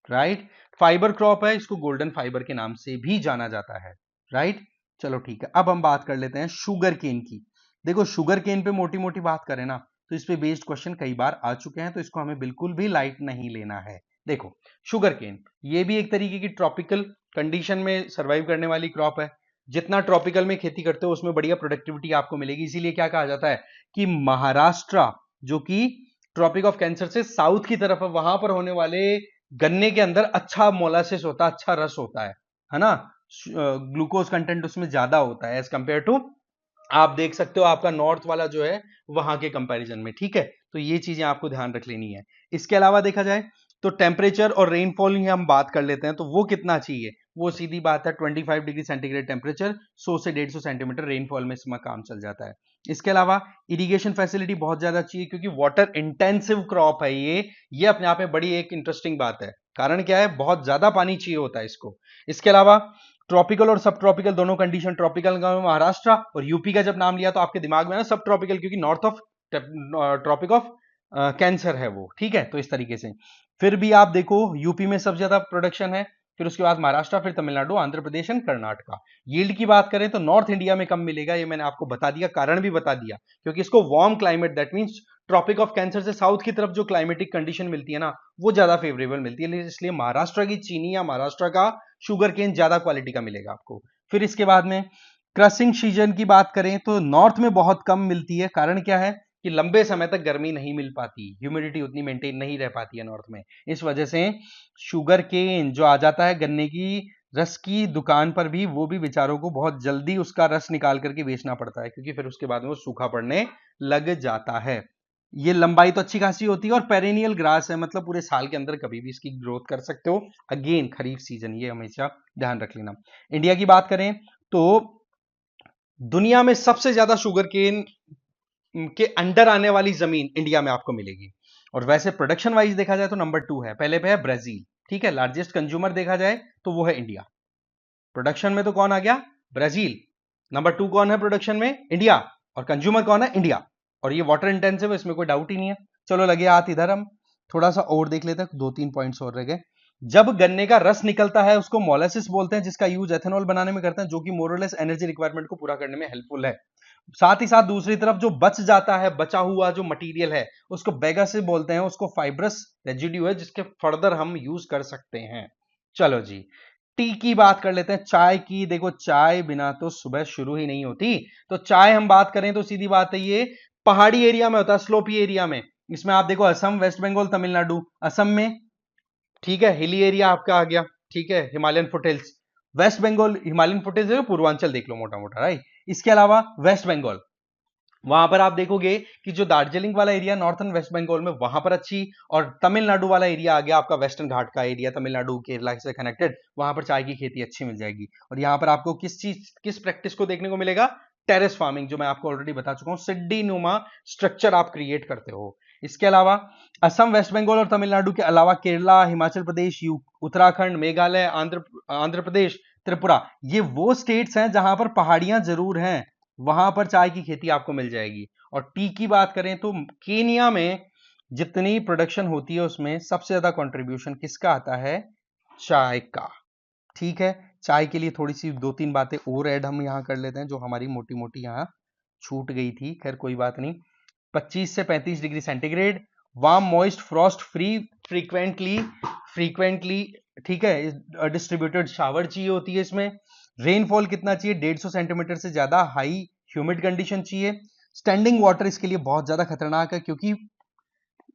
right. Fibre crop है, इसको गोल्डन फाइबर के नाम से भी जाना जाता है, राइट। चलो ठीक है, अब हम बात कर लेते हैं शुगर केन की। देखो शुगर केन पे मोटी मोटी बात करें ना, तो इस पे बेस्ड क्वेश्चन कई बार आ चुके हैं, तो इसको हमें बिल्कुल भी लाइट नहीं लेना है। देखो शुगर केन ये भी एक तरीके की ट्रॉपिकल कंडीशन में सर्वाइव करने वाली क्रॉप है। जितना ट्रॉपिकल में खेती करते हो उसमें बढ़िया प्रोडक्टिविटी आपको मिलेगी, इसीलिए क्या कहा जाता है कि महाराष्ट्र, जो कि ट्रॉपिक ऑफ कैंसर से साउथ की तरफ है, वहां पर होने वाले गन्ने के अंदर अच्छा मोलासिस होता है, अच्छा रस होता है ना, ग्लूकोज कंटेंट उसमें ज्यादा होता है एज कंपेयर टू, आप देख सकते हो आपका नॉर्थ वाला जो है वहां के कंपैरिजन में, ठीक है। तो ये चीजें आपको ध्यान रख लेनी है। इसके अलावा देखा जाए तो टेम्परेचर और रेनफॉल की हम बात कर लेते हैं, तो वो कितना चाहिए? वो सीधी बात है 25 डिग्री सेंटीग्रेड टेम्परेचर, 100 से 150 सेंटीमीटर रेनफॉल में इसमें काम चल जाता है। इसके अलावा इरिगेशन फैसिलिटी बहुत ज्यादा चाहिए, क्योंकि वाटर इंटेंसिव क्रॉप है ये अपने आप में बड़ी एक इंटरेस्टिंग बात है। कारण क्या है? बहुत ज्यादा पानी चाहिए होता है इसको। इसके अलावा ट्रॉपिकल और सब ट्रॉपिकल दोनों कंडीशन, ट्रॉपिकल का महाराष्ट्र, और यूपी का जब नाम लिया तो आपके दिमाग में ना सब ट्रॉपिकल, क्योंकि north of Tropic of Cancer है वो, ठीक है। तो इस तरीके से फिर भी आप देखो यूपी में सबसे ज्यादा प्रोडक्शन है, फिर उसके बाद महाराष्ट्र, फिर तमिलनाडु, आंध्र प्रदेश एंड कर्नाटका। यील्ड की बात करें तो नॉर्थ इंडिया में कम मिलेगा, ये मैंने आपको बता दिया, कारण भी बता दिया, क्योंकि इसको warm climate, that means Tropic of Cancer से साउथ की तरफ जो क्लाइमेटिक कंडीशन मिलती है ना, वो ज्यादा फेवरेबल मिलती है, इसलिए महाराष्ट्र की चीनी या महाराष्ट्र का शुगर केन ज्यादा क्वालिटी का मिलेगा आपको। फिर इसके बाद में क्रसिंग सीजन की बात करें तो नॉर्थ में बहुत कम मिलती है। कारण क्या है कि लंबे समय तक गर्मी नहीं मिल पाती, ह्यूमिडिटी उतनी मेंटेन नहीं रह पाती है नॉर्थ में, इस वजह से शुगर केन जो आ जाता है गन्ने की रस की दुकान पर भी, वो भी बेचारों को बहुत जल्दी उसका रस निकाल करके बेचना पड़ता है, क्योंकि फिर उसके बाद में वो सूखा पड़ने लग जाता है। ये लंबाई तो अच्छी खासी होती है और पेरेनियल ग्रास है, मतलब पूरे साल के अंदर कभी भी इसकी ग्रोथ कर सकते हो। अगेन खरीफ सीजन, ये हमेशा ध्यान रख लेना। इंडिया की बात करें तो दुनिया में सबसे ज्यादा शुगर केन के अंडर आने वाली जमीन इंडिया में आपको मिलेगी। और वैसे प्रोडक्शन वाइज देखा जाए तो नंबर 2 है, पहले पे है ब्राजील, ठीक है। लार्जेस्ट कंज्यूमर देखा जाए तो वो है इंडिया। प्रोडक्शन में तो कौन आ गया? ब्राजील। नंबर 2 कौन है प्रोडक्शन में? इंडिया। और कंज्यूमर कौन है? इंडिया। और ये वाटर इंटेंसिव है, इसमें कोई डाउट ही नहीं है। चलो लगे हाथ इधर, हम थोड़ा सा और देख लेते हैं, 2-3 पॉइंट्स और रह गए। जब गन्ने का रस निकलता है उसको मोलासिस बोलते हैं, जिसका यूज एथेनॉल बनाने में करते हैं, जो कि मोरलेस एनर्जी रिक्वायरमेंट को पूरा करने में हेल्पफुल है। साथ ही साथ दूसरी तरफ जो बच जाता है, बचा हुआ जो मटेरियल है, उसको बेगासिस बोलते हैं, उसको फाइब्रस रेजिड्यू है, जिसके फर्दर हम यूज कर सकते हैं। चलो जी, टी की बात कर लेते हैं। चाय की देखो, चाय बिना तो सुबह शुरू ही नहीं होती। तो चाय हम बात करें तो सीधी बात है, ये पहाड़ी एरिया में होता है, स्लोपी एरिया में। इसमें आप देखो असम, वेस्ट बंगाल, तमिलनाडु। असम में ठीक है हिली एरिया आपका आ गया, ठीक है, Himalayan foothills. West Bengal Himalayan foothills, Purvanchal देख लो मोटा मोटा, राइट। इसके अलावा वेस्ट बंगाल, वहां पर आप देखोगे कि जो दार्जिलिंग वाला एरिया नॉर्थन वेस्ट बंगाल में, वहां पर अच्छी। और तमिलनाडु वाला एरिया आ गया आपका, वेस्टर्न घाट का एरिया, तमिलनाडु केरला से कनेक्टेड, वहां पर चाय की खेती अच्छी मिल जाएगी। और यहां पर आपको किस प्रैक्टिस को देखने को मिलेगा? टेरेस फार्मिंग, जो मैं आपको ऑलरेडी बता चुका हूं, सिड्डी नुमा स्ट्रक्चर आप क्रिएट करते हो। इसके अलावा असम, वेस्ट बंगाल और तमिलनाडु के अलावा केरला, हिमाचल प्रदेश, उत्तराखंड, मेघालय, आंध्र प्रदेश, त्रिपुरा, ये वो स्टेट्स हैं जहां पर पहाड़ियां जरूर हैं, वहां पर चाय की खेती आपको मिल जाएगी। और टी की बात करें तो केनिया में जितनी प्रोडक्शन होती है उसमें सबसे ज्यादा कंट्रीब्यूशन किसका आता है? चाय का। ठीक है, चाय के लिए थोड़ी सी 2-3 बातें और ऐड हम यहां कर लेते हैं, जो हमारी मोटी मोटी यहां छूट गई थी, खैर कोई बात नहीं। 25 से 35 degree centigrade, warm moist Frost free, frequently ठीक है, डिस्ट्रीब्यूटेड शावर चाहिए होती है इसमें। रेनफॉल कितना चाहिए? 150 सेंटीमीटर से ज्यादा हाई ह्यूमिड कंडीशन चाहिए। स्टैंडिंग वाटर इसके लिए बहुत ज्यादा खतरनाक है, क्योंकि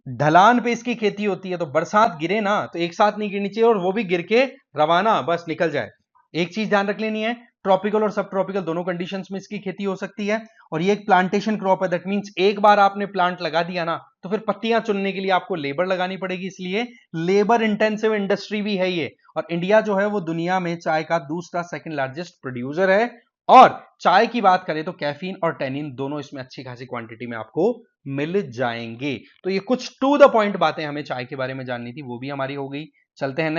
ढलान पे इसकी खेती होती है, तो बरसात गिरे ना तो एक साथ नहीं गिरनी चाहिए, और वो भी गिर के रवाना बस निकल जाए। एक चीज ध्यान रख लेनी है, ट्रॉपिकल और सब ट्रॉपिकल दोनों कंडीशंस में इसकी खेती हो सकती है। और ये एक प्लांटेशन क्रॉप है, दैट मींस एक बार आपने प्लांट लगा दिया ना तो फिर पत्तियां चुनने के लिए आपको लेबर लगानी पड़ेगी, इसलिए लेबर इंटेंसिव इंडस्ट्री भी है ये। और इंडिया जो है वो दुनिया में चाय का दूसरा सेकंड लार्जेस्ट प्रोड्यूसर है। और चाय की बात करें तो कैफीन और टेनिन दोनों इसमें अच्छी खासी क्वांटिटी में आपको मिल जाएंगे। तो ये कुछ टू द पॉइंट बातें हमें चाय के बारे में जाननी थी, वो भी हमारी हो गई। चलते हैं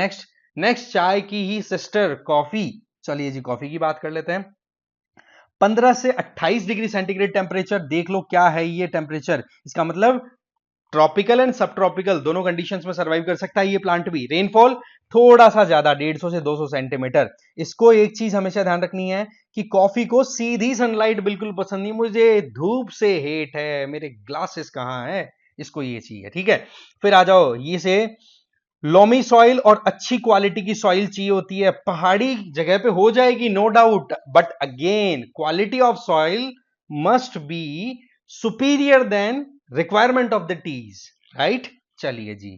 नेक्स्ट चाय की ही सिस्टर कॉफी। चलिए जी, कॉफी की बात कर लेते हैं। 15 से 28 डिग्री सेंटीग्रेड टेम्परेचर, देख लो क्या है ये टेम्परेचर। इसका मतलब ट्रॉपिकल एंड सब ट्रॉपिकल दोनों कंडीशंस में सर्वाइव कर सकता है ये प्लांट भी। रेनफॉल थोड़ा सा ज्यादा, 150 से 200 सेंटीमीटर। इसको एक चीज हमेशा ध्यान रखनी है कि कॉफी को सीधी सनलाइट बिल्कुल पसंद नहीं, मुझे धूप से हेट है, मेरे ग्लासेस कहां है, इसको ये चाहिए, ठीक है। फिर आ जाओ, ये से लोमी सॉइल और अच्छी क्वालिटी की सॉइल चाहिए होती है। पहाड़ी जगह पे हो जाएगी no doubt, but again quality of soil must be superior then requirement of the teas, right. चलिए जी,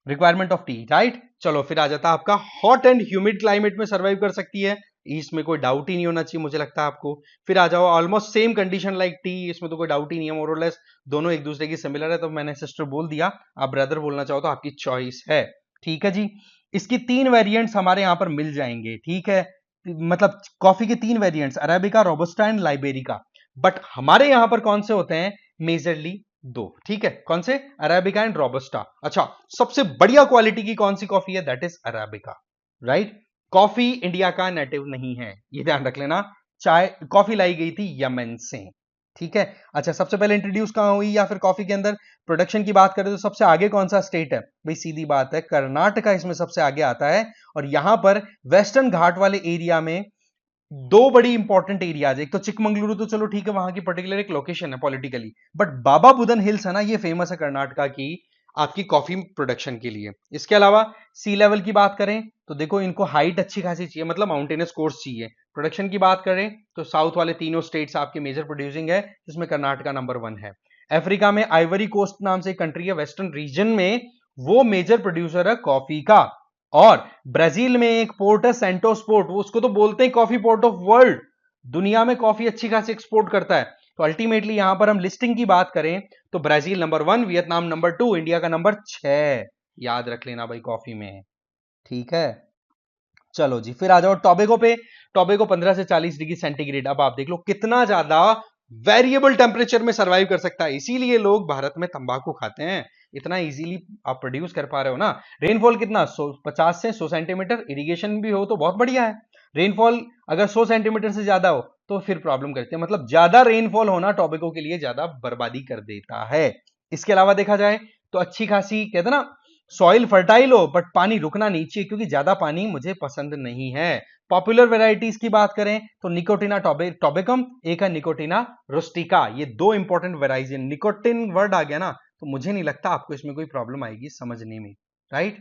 रिक्वायरमेंट ऑफ टी, राइट। चलो फिर आ जाता है आपका हॉट एंड ह्यूमिड क्लाइमेट में सर्वाइव कर सकती है, इसमें कोई डाउट ही नहीं होना चाहिए मुझे लगता है आपको। फिर आ जाओ almost same condition like T, इसमें तो कोई डाउट ही नहीं है, मोर और लेस दोनों एक दूसरे की सिमिलर है। तो मैंने सिस्टर बोल दिया, आप ब्रदर बोलना चाहो तो आपकी चॉइस है, ठीक है जी। इसकी 3 वेरिएंट्स हमारे यहां पर मिल जाएंगे, ठीक है। मतलब कॉफी के 3 variants, arabica, robusta and liberica. But हमारे यहां पर कौन से होते हैं? मेजरली 2, ठीक है। कौन से? Arabica and robusta. अच्छा, सबसे बढ़िया क्वालिटी की कौन सी कॉफी है? That is arabica, right. Coffee India का नेटिव नहीं है, ये ध्यान रख लेना। चाय कॉफी लाई गई थी यमन से, ठीक है। अच्छा, सबसे पहले इंट्रोड्यूस कहां हुई, या फिर कॉफी के अंदर प्रोडक्शन की बात करें तो सबसे आगे कौन सा स्टेट है? भाई सीधी बात है, कर्नाटका इसमें सबसे आगे आता है। और यहां पर वेस्टर्न घाट वाले एरिया में दो बड़ी इंपॉर्टेंट एरियाज, एक तो चिकमंगलुरु तो चलो ठीक है, वहां की पर्टिकुलर एक लोकेशन है politically, but Baba Budan hills है ना, ये फेमस है कर्नाटका की आपकी कॉफी प्रोडक्शन के लिए। इसके अलावा सी लेवल की बात करें तो देखो इनको हाइट अच्छी खासी चाहिए, मतलब माउंटेनस कोर्स चाहिए। प्रोडक्शन की बात करें तो साउथ वाले तीनों स्टेट्स आपके मेजर प्रोड्यूसिंग है, जिसमें कर्नाटका नंबर 1 है। अफ्रीका में आइवरी कोस्ट नाम से एक कंट्री है वेस्टर्न रीजन में, वो मेजर प्रोड्यूसर है कॉफी का। और ब्राजील में एक पोर्ट है सेंटोस पोर्ट, वो उसको तो बोलते हैं कॉफी पोर्ट ऑफ वर्ल्ड, दुनिया में कॉफी अच्छी खासी एक्सपोर्ट करता है। तो अल्टीमेटली यहां पर हम लिस्टिंग की बात करें तो Brazil number 1, Vietnam number 2, India का नंबर 6, याद रख लेना भाई कॉफी में। ठीक है, चलो जी फिर आ जाओ टोबैगो पे। टोबैगो 15 से 40 डिग्री सेंटीग्रेड, अब आप देख लो कितना ज्यादा वेरिएबल टेम्परेचर में सर्वाइव कर सकता है, इसीलिए लोग भारत में तंबाकू खाते हैं, इतना इजीली आप प्रोड्यूस कर पा रहे हो ना। रेनफॉल कितना 50 से 100 सेंटीमीटर, इरिगेशन भी हो तो बहुत बढ़िया है। रेनफॉल अगर 100 सेंटीमीटर से ज्यादा हो तो फिर प्रॉब्लम करते हैं, मतलब ज्यादा रेनफॉल होना टोबैगो के लिए ज्यादा बर्बादी कर देता है। इसके अलावा देखा जाए तो अच्छी खासी कहते ना सॉइल फर्टाइल हो बट पानी रुकना नहीं चाहिए, क्योंकि ज्यादा पानी मुझे पसंद नहीं है। पॉपुलर वेराइटीज की बात करें तो निकोटिना टॉबेकम, एक है निकोटिना रुस्टिका, ये दो इंपॉर्टेंट वेराइटी। निकोटिन वर्ड आ गया ना तो मुझे नहीं लगता आपको इसमें कोई प्रॉब्लम आएगी समझने में, राइट।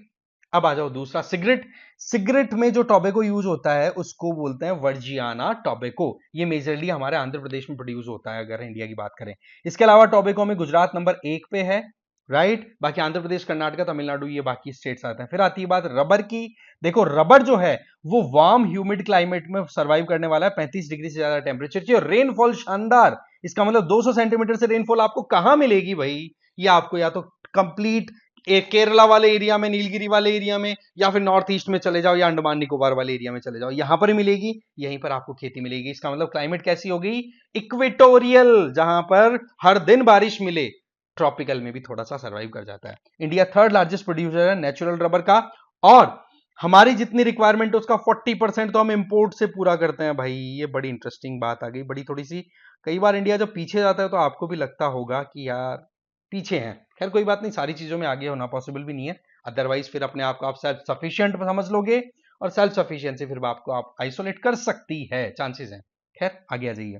अब आ जाओ दूसरा सिगरेट। सिगरेट में जो टोबैको यूज होता है उसको बोलते हैं वर्जियाना टोबैको, ये मेजरली हमारे आंध्र प्रदेश में प्रोड्यूस होता है अगर इंडिया की बात करें। इसके अलावा टोबैको में गुजरात नंबर 1 पे है, राइट। बाकी आंध्र प्रदेश, कर्नाटका, तमिलनाडु, ये बाकी स्टेट्स आते हैं। फिर आती है बात रबर की। देखो रबर जो है वो वार्म ह्यूमिड क्लाइमेट में सर्वाइव करने वाला है, 35 डिग्री से ज्यादा टेम्परेचर चाहिए, और रेनफॉल शानदार। इसका मतलब 200 सेंटीमीटर से रेनफॉल आपको कहां मिलेगी भाई, ये आपको या तो कंप्लीट एक केरला वाले एरिया में, नीलगिरी वाले एरिया में, या फिर नॉर्थ ईस्ट में चले जाओ, या अंडमान निकोबार वाले एरिया में चले जाओ, यहां पर मिलेगी, यहीं पर आपको खेती मिलेगी। इसका मतलब क्लाइमेट कैसी होगी, इक्वेटोरियल, जहां पर हर दिन बारिश मिले। ट्रॉपिकल में भी थोड़ा सा सर्वाइव कर जाता है। इंडिया थर्ड लार्जेस्ट प्रोड्यूसर है नेचुरल रबर का, और हमारी जितनी रिक्वायरमेंट है उसका 40% तो हम इंपोर्ट से पूरा करते हैं भाई। ये बड़ी इंटरेस्टिंग बात आ गई, बड़ी थोड़ी सी, कई बार इंडिया जब पीछे जाता है तो आपको भी लगता होगा कि यार पीछे हैं। खैर कोई बात नहीं, सारी चीजों में आगे होना पॉसिबल भी नहीं है, अदरवाइज फिर अपने आप को आप सेल्फ सफिशिएंट समझ लोगे, और सेल्फ सफिशिएंसी फिर आपको आप आइसोलेट कर सकती है, चांसेस हैं। खैर आगे आ जाइए।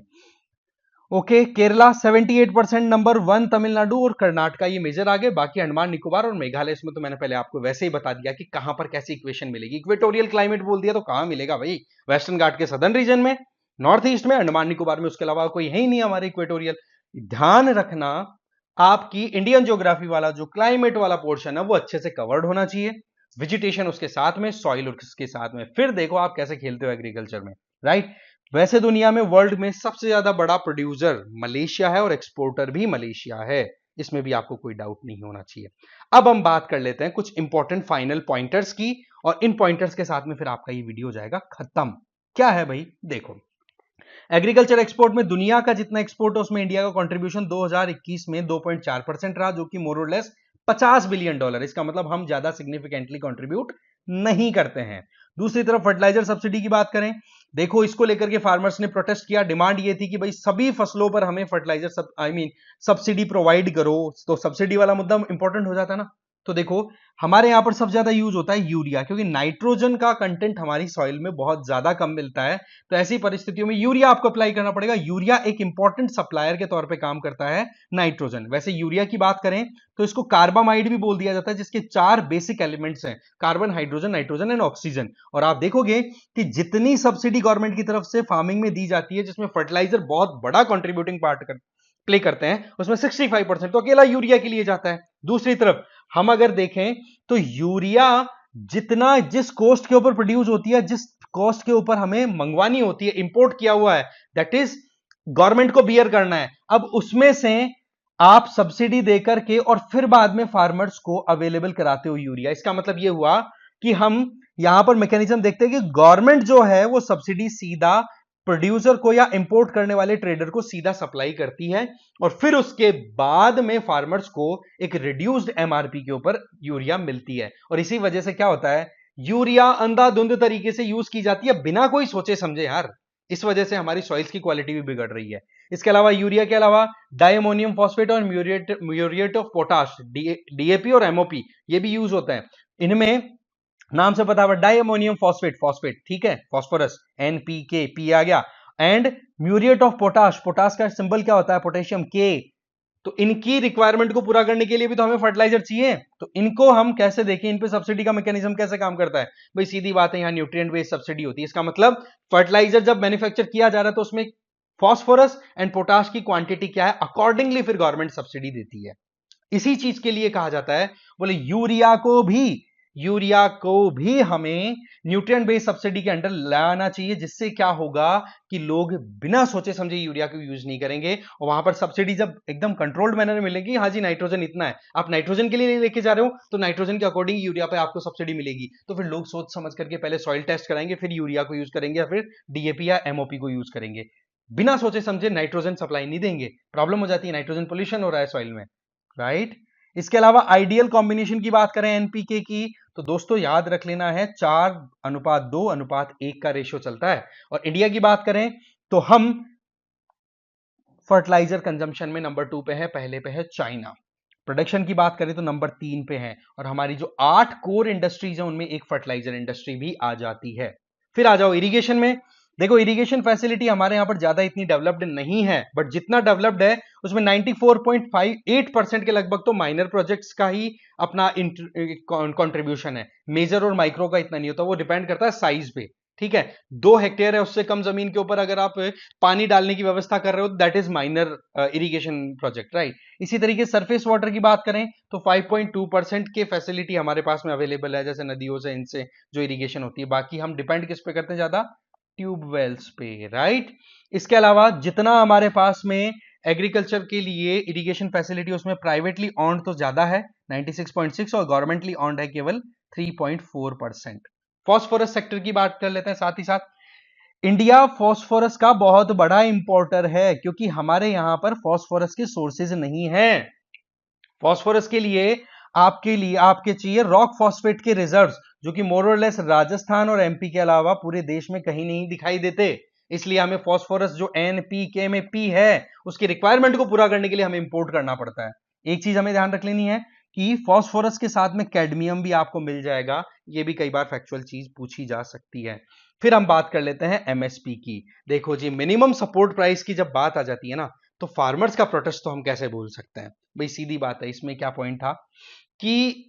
ओके, केरला 78%, नंबर 1 तमिलनाडु और कर्नाटका, ये मेजर आ गए। बाकी अंडमान निकोबार और मेघालय, इसमें तो मैंने पहले आपको वैसे ही बता दिया कि कहां पर कैसी इक्वेशन मिलेगी। इक्वेटोरियल क्लाइमेट बोल दिया तो कहां मिलेगा भाई, वेस्टर्न घाट के सदर्न रीजन में, नॉर्थ ईस्ट में, अंडमान निकोबार में, उसके अलावा कोई है ही नहीं हमारे इक्वेटोरियल। ध्यान रखना आपकी इंडियन ज्योग्राफी वाला जो क्लाइमेट वाला पोर्शन है वो अच्छे से कवर्ड होना चाहिए, वेजिटेशन उसके साथ में, सॉइल उसके साथ में, फिर देखो आप कैसे खेलते हो एग्रीकल्चर में, राइट। वैसे दुनिया में वर्ल्ड में सबसे ज्यादा बड़ा प्रोड्यूसर मलेशिया है, और एक्सपोर्टर भी मलेशिया है, इसमें भी आपको कोई डाउट नहीं होना चाहिए। अब हम बात कर लेते हैं कुछ इंपॉर्टेंट फाइनल पॉइंटर्स की, और इन पॉइंटर्स के साथ में फिर आपका ये वीडियो जाएगा खत्म। क्या है भाई, देखो एग्रीकल्चर एक्सपोर्ट में दुनिया का जितना एक्सपोर्ट है उसमें इंडिया का कंट्रीब्यूशन 2021 में 2.4% रहा, जो कि मोर और लेस $50 बिलियन। इसका मतलब हम ज्यादा सिग्निफिकेंटली कंट्रीब्यूट नहीं करते हैं। दूसरी तरफ फर्टिलाइजर सब्सिडी की बात करें, देखो इसको लेकर के फार्मर्स ने प्रोटेस्ट किया। डिमांड ये थी कि भाई सभी फसलों पर हमें फर्टिलाइजर सब्सिडी प्रोवाइड करो, तो सब्सिडी वाला मुद्दा इंपॉर्टेंट हो जाता है ना। तो देखो हमारे यहां पर सबसे ज्यादा यूज होता है यूरिया, क्योंकि नाइट्रोजन का कंटेंट हमारी सॉइल में बहुत ज्यादा कम मिलता है, तो ऐसी परिस्थितियों में यूरिया आपको अप्लाई करना पड़ेगा। यूरिया एक इंपॉर्टेंट सप्लायर के तौर पे काम करता है नाइट्रोजन। वैसे यूरिया की बात करें तो इसको कार्बामाइड भी बोल दिया जाता है, जिसके 4 बेसिक एलिमेंट्स हैं, carbon, hydrogen, nitrogen and oxygen. और आप देखोगे कि जितनी सब्सिडी गवर्नमेंट की तरफ से फार्मिंग में दी जाती है, जिसमें फर्टिलाइजर बहुत बड़ा कंट्रीब्यूटिंग पार्ट प्ले करते हैं, उसमें 65% तो अकेला यूरिया के लिए जाता है। दूसरी तरफ हम अगर देखें तो यूरिया जितना जिस कॉस्ट के ऊपर प्रोड्यूस होती है, जिस कॉस्ट के ऊपर हमें मंगवानी होती है, इंपोर्ट किया हुआ है, दैट इज गवर्नमेंट को बियर करना है। अब उसमें से आप सब्सिडी देकर के और फिर बाद में फार्मर्स को अवेलेबल कराते हो यूरिया। इसका मतलब यह हुआ कि हम यहां पर मैकेनिज्म देखते हैं कि गवर्नमेंट जो है वो सब्सिडी सीधा प्रोड्यूसर को या इंपोर्ट करने वाले ट्रेडर को सीधा सप्लाई करती है, और फिर उसके बाद में फार्मर्स को एक रिड्यूस्ड एमआरपी के ऊपर यूरिया मिलती है। और इसी वजह से क्या होता है, यूरिया अंधाधुंध तरीके से यूज की जाती है बिना कोई सोचे समझे यार, इस वजह से हमारी सॉइल्स की क्वालिटी भी बिगड़ रही है। इसके अलावा यूरिया के अलावा डायमोनियम फॉस्फेट और म्यूरिएट ऑफ पोटाश, डीएपी और एमओपी, ये भी यूज होता है। इनमें नाम से पता है, डाई अमोनियम फॉस्फेट, फॉस्फेट ठीक है, फॉस्फोरस NPK, पी आ गया। And muriate of potash, potash का सिंबल क्या होता है, पोटेशियम K। तो इनकी रिक्वायरमेंट को पूरा करने के लिए भी तो हमें फर्टिलाइजर चाहिए, तो इनको हम कैसे देखें, इन पे सब्सिडी का मैकेनिज्म कैसे काम करता है। भाई सीधी बात है, यहाँ न्यूट्रिएंट बेस्ड सब्सिडी होती है। इसका मतलब फर्टिलाइजर जब मैन्युफैक्चर किया जा रहा है तो उसमें फॉस्फोरस एंड पोटाश की क्वांटिटी क्या है, अकॉर्डिंगली फिर गवर्नमेंट सब्सिडी देती है। इसी चीज के लिए कहा जाता है, बोले यूरिया को भी हमें न्यूट्रिएंट बेस्ड सब्सिडी के अंडर लाना चाहिए, जिससे क्या होगा कि लोग बिना सोचे समझे यूरिया को यूज नहीं करेंगे, और वहां पर सब्सिडी जब एकदम कंट्रोल्ड मैनर में मिलेगी, हाँ जी नाइट्रोजन इतना है, आप नाइट्रोजन के लिए लेके जा रहे हो तो नाइट्रोजन के अकॉर्डिंग यूरिया पे आपको सब्सिडी मिलेगी, तो फिर लोग सोच समझ करके पहले सॉइल टेस्ट कराएंगे, फिर यूरिया को यूज करेंगे या फिर DAP या MOP को यूज करेंगे। बिना सोचे समझे नाइट्रोजन सप्लाई नहीं देंगे, प्रॉब्लम हो जाती है, नाइट्रोजन पोल्यूशन हो रहा है सॉइल में, राइट। इसके अलावा आइडियल कॉम्बिनेशन की बात करें NPK की, तो दोस्तों याद रख लेना है 4:2:1 का रेशियो चलता है। और इंडिया की बात करें तो हम फर्टिलाइजर कंजम्पशन में नंबर 2 पे है, पहले पे है चाइना। प्रोडक्शन की बात करें तो नंबर 3 पे है, और हमारी जो 8 कोर इंडस्ट्रीज है उनमें एक फर्टिलाइजर इंडस्ट्री भी आ जाती है। फिर आ जाओ इरिगेशन में, देखो इरिगेशन फैसिलिटी हमारे यहां पर ज्यादा इतनी डेवलप्ड नहीं है, बट जितना डेवलप्ड है उसमें 94.58% के लगभग तो माइनर प्रोजेक्ट्स का ही अपना कंट्रीब्यूशन है, मेजर और माइक्रो का इतना नहीं होता, वो डिपेंड करता है साइज पे, ठीक है। 2 हेक्टेयर है उससे कम जमीन के ऊपर अगर आप पानी डालने की व्यवस्था कर रहे हो, that is minor irrigation project, right. इसी तरीके सरफेस वाटर की बात करें तो 5.2% के फैसिलिटी हमारे पास में अवेलेबल है, जैसे नदियों से इनसे जो इरिगेशन होती है, बाकी हम डिपेंड किस पे करते हैं ज्यादा, ट्यूबवेल्स पे, राइट। इसके अलावा जितना हमारे पास में एग्रीकल्चर के लिए इरिगेशन फैसिलिटी उसमें प्राइवेटली ऑन्ड तो ज्यादा है 96.6, और गवर्नमेंटली ऑन्ड है केवल 3.4%। फॉस्फोरस सेक्टर की बात कर लेते हैं साथ ही साथ। इंडिया फॉस्फोरस का बहुत बड़ा इंपोर्टर है, क्योंकि हमारे यहां पर फॉस्फोरस के सोर्सेज नहीं है। फॉस्फोरस के लिए आपके चाहिए रॉक फॉस्फेट के रिजर्व्स, जो कि मोर और लेस राजस्थान और MP के अलावा पूरे देश में कहीं नहीं दिखाई देते। इसलिए हमें फॉस्फोरस जो NPK में P है उसकी रिक्वायरमेंट को पूरा करने के लिए हमें इंपोर्ट करना पड़ता है। एक चीज हमें ध्यान रख लेनी है कि फॉस्फोरस के साथ में कैडमियम भी आपको मिल जाएगा, ये भी कई बार फैक्चुअल चीज पूछी जा सकती है। फिर हम बात कर लेते हैं MSP की। देखो जी, मिनिमम सपोर्ट प्राइस की जब बात आ जाती है ना, तो फार्मर्स का प्रोटेस्ट तो हम कैसे भूल सकते हैं। भाई सीधी बात है, इसमें क्या पॉइंट था कि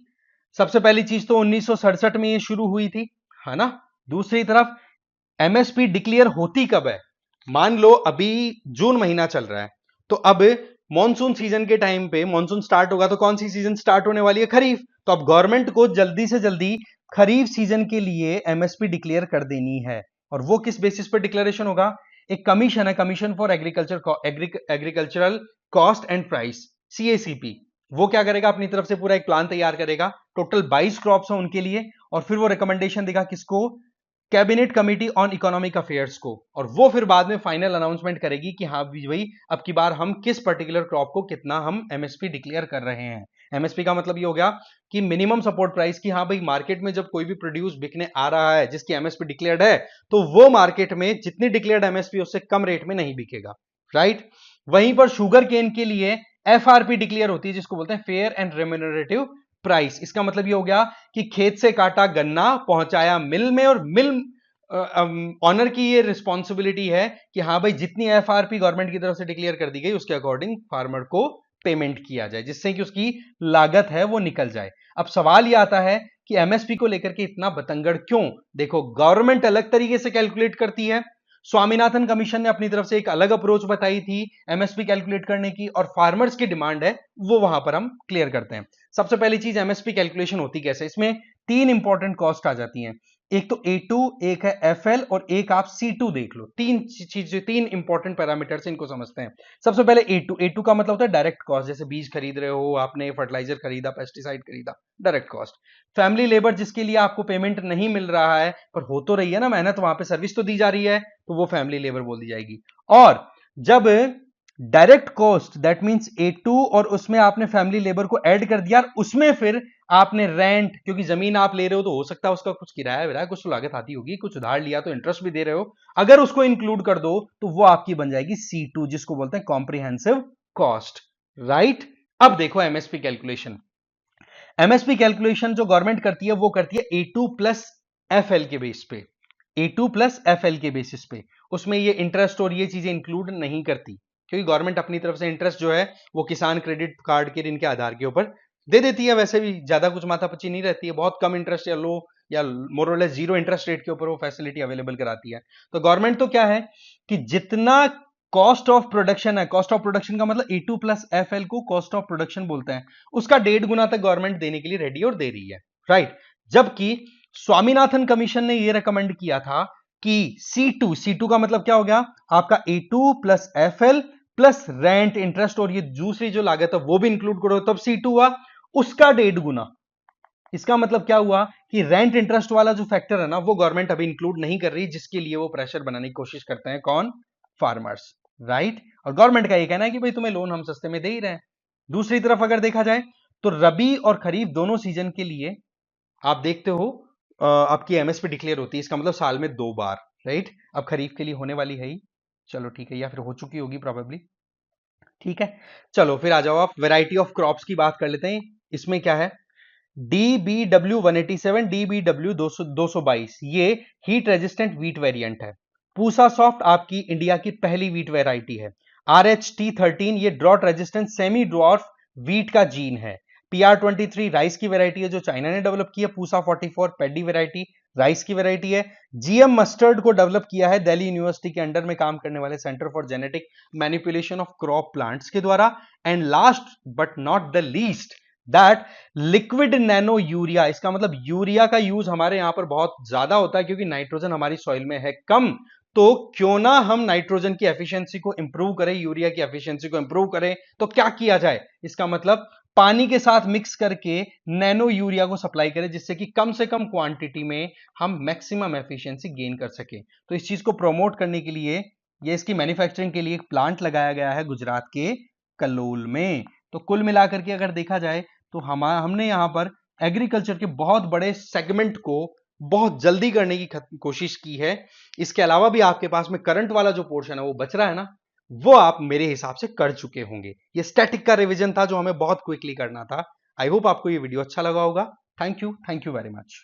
सबसे पहली चीज तो 1967 में ये शुरू हुई थी, है ना। दूसरी तरफ MSP डिक्लेयर होती कब है, मान लो अभी जून महीना चल रहा है, तो अब मॉनसून सीजन के टाइम पे मॉनसून स्टार्ट होगा, तो कौन सी सीजन स्टार्ट होने वाली है, खरीफ। तो अब गवर्नमेंट को जल्दी से जल्दी खरीफ सीजन के लिए MSP डिक्लेयर कर देनी है, और वो किस बेसिस पर डिक्लेरेशन होगा, एक कमीशन है, commission for agricultural cost and price, CACP। वो क्या करेगा, अपनी तरफ से पूरा एक प्लान तैयार करेगा, टोटल 22 क्रॉप्स है उनके लिए, और फिर वो रिकमेंडेशन देगा किसको, cabinet committee on economic affairs को, और वो फिर बाद में फाइनल अनाउंसमेंट करेगी कि हाँ भाई अब की बार हम किस पर्टिकुलर क्रॉप को कितना हम MSP डिक्लेयर कर रहे हैं। MSP का मतलब ये हो गया कि मिनिमम सपोर्ट प्राइस की, हाँ भाई मार्केट में जब कोई भी प्रोड्यूस बिकने आ रहा है जिसकी MSP डिक्लेयर्ड है, तो वो मार्केट में जितनी डिक्लेयर्ड MSP उससे कम रेट में नहीं बिकेगा, राइट। वहीं पर शुगर केन के लिए FRP डिक्लेयर होती है, जिसको बोलते हैं फेयर एंड रेम्यूनरेटिव प्राइस। इसका मतलब ये हो गया कि खेत से काटा गन्ना पहुंचाया मिल में, और मिल ऑनर की ये रिस्पॉन्सिबिलिटी है कि हाँ भाई जितनी FRP गवर्नमेंट की तरफ से डिक्लेयर कर दी गई उसके अकॉर्डिंग फार्मर को पेमेंट किया जाए, जिससे कि उसकी लागत है वो निकल जाए। अब सवाल ये आता है कि MSP को लेकर के इतना बतंगड़ क्यों। देखो गवर्नमेंट अलग तरीके से कैलकुलेट करती है, स्वामीनाथन कमीशन ने अपनी तरफ से एक अलग अप्रोच बताई थी MSP कैलकुलेट करने की, और फार्मर्स की डिमांड है वो वहां पर हम क्लियर करते हैं। सबसे पहली चीज MSP कैलकुलेशन होती कैसे, इसमें 3 इंपॉर्टेंट कॉस्ट आ जाती हैं, एक तो A2, एक है FL, और एक आप C2 देख लो। तीन इंपॉर्टेंट पैरामीटर्स इनको समझते हैं। सबसे पहले A2 का मतलब होता है डायरेक्ट कॉस्ट, जैसे बीज खरीद रहे हो आपने, फर्टिलाइजर खरीदा, पेस्टिसाइड खरीदा, डायरेक्ट कॉस्ट। फैमिली लेबर जिसके लिए आपको पेमेंट नहीं मिल रहा है पर हो तो रही है ना मेहनत, वहां पे सर्विस तो दी जा रही है, तो वो फैमिली लेबर बोल दी जाएगी। और जब direct cost that means A2 और उसमें आपने फैमिली लेबर को ऐड कर दिया, उसमें फिर आपने रेंट, क्योंकि जमीन आप ले रहे हो तो हो सकता है उसका कुछ किराया विराया कुछ तो लागत आती होगी, कुछ उधार लिया तो इंटरेस्ट भी दे रहे हो, अगर उसको इंक्लूड कर दो तो वो आपकी बन जाएगी C2, जिसको बोलते हैं कॉम्प्रिहेंसिव कॉस्ट, राइट। अब देखो MSP कैलकुलेशन। एमएसपी कैलकुलेशन जो गवर्नमेंट करती है वो करती है A2 प्लस FL के बेस पे, A2 प्लस FL के बेसिस पे। उसमें ये इंटरेस्ट और ये चीजें इंक्लूड नहीं करती, क्योंकि गवर्नमेंट अपनी तरफ से इंटरेस्ट जो है वो किसान क्रेडिट कार्ड के इनके आधार के ऊपर दे देती है। वैसे भी ज्यादा कुछ माथापच्ची नहीं रहती है, बहुत कम इंटरेस्ट या लो या मोर और लेस जीरो इंटरेस्ट रेट के ऊपर वो फैसिलिटी अवेलेबल कराती है। तो गवर्नमेंट तो क्या है कि जितना कॉस्ट ऑफ प्रोडक्शन है, कॉस्ट ऑफ प्रोडक्शन का मतलब A2 प्लस FL को कॉस्ट ऑफ प्रोडक्शन बोलते हैं, उसका 1.5 गुना तक गवर्नमेंट देने के लिए रेडी और दे रही है, राइट। जबकि स्वामीनाथन कमीशन ने यह रिकमेंड किया था कि C2 का मतलब क्या हो गया आपका A2 plus FL plus rent interest और ये दूसरी जो लागत है वो भी इंक्लूड करो, तब C2 हुआ उसका 1.5 गुना। इसका मतलब क्या हुआ कि रेंट इंटरेस्ट वाला जो फैक्टर है ना वो गवर्नमेंट अभी इंक्लूड नहीं कर रही, जिसके लिए वो प्रेशर बनाने की कोशिश करते हैं, कौन? Farmers, right. और गवर्नमेंट का ये कहना है कि भाई तुम्हें लोन हम सस्ते में दे ही रहे हैं। दूसरी तरफ अगर देखा जाए तो रबी और खरीफ दोनों सीजन के लिए आप देखते हो आपकी एमएसपी डिक्लेयर होती है, इसका मतलब साल में 2 बार, राइट। अब खरीफ के लिए होने वाली है ही, चलो ठीक है, या फिर हो चुकी होगी प्रोबेबली, ठीक है। चलो फिर आ जाओ आप वैरायटी ऑफ क्रॉप्स की बात कर लेते हैं। इसमें क्या है DBW 187, DBW 222 ये हीट रेजिस्टेंट वीट वेरिएंट है। पूसा सॉफ्ट आपकी इंडिया की पहली वीट वेराइटी है। RH-T13 ये drought resistant semi dwarf wheat का जीन है। PR-23 राइस की वेराइटी है जो चाइना ने डेवलप की है। पूसा 44 पैडी वेराइटी राइस की वेराइटी है। GM मस्टर्ड को डेवलप किया है दिल्ली यूनिवर्सिटी के अंडर में काम करने वाले centre for genetic manipulation of crop plants के द्वारा। And last but not the least that liquid nano urea, इसका मतलब यूरिया का यूज हमारे यहां पर बहुत ज्यादा होता है क्योंकि नाइट्रोजन हमारी सॉइल में है कम, तो क्यों ना हम नाइट्रोजन की एफिशिएंसी को इंप्रूव करें, यूरिया की एफिशिएंसी को इंप्रूव करें। तो क्या किया जाए, इसका मतलब पानी के साथ मिक्स करके नैनो यूरिया को सप्लाई करें, जिससे कि कम से कम क्वांटिटी में हम मैक्सिमम एफिशिएंसी गेन कर सके। तो इस चीज को प्रमोट करने के लिए ये इसकी मैन्युफैक्चरिंग के लिए एक प्लांट लगाया गया है गुजरात के कलोल में। तो कुल मिलाकर के अगर देखा जाए तो हमने यहां पर एग्रीकल्चर के बहुत बड़े सेगमेंट को बहुत जल्दी करने की कोशिश की है। इसके अलावा भी आपके पास में करंट वाला जो पोर्शन है वो बच रहा है ना, वो आप मेरे हिसाब से कर चुके होंगे। ये स्टैटिक का रिवीजन था जो हमें बहुत क्विकली करना था। आई होप आपको ये वीडियो अच्छा लगा होगा। Thank you very much.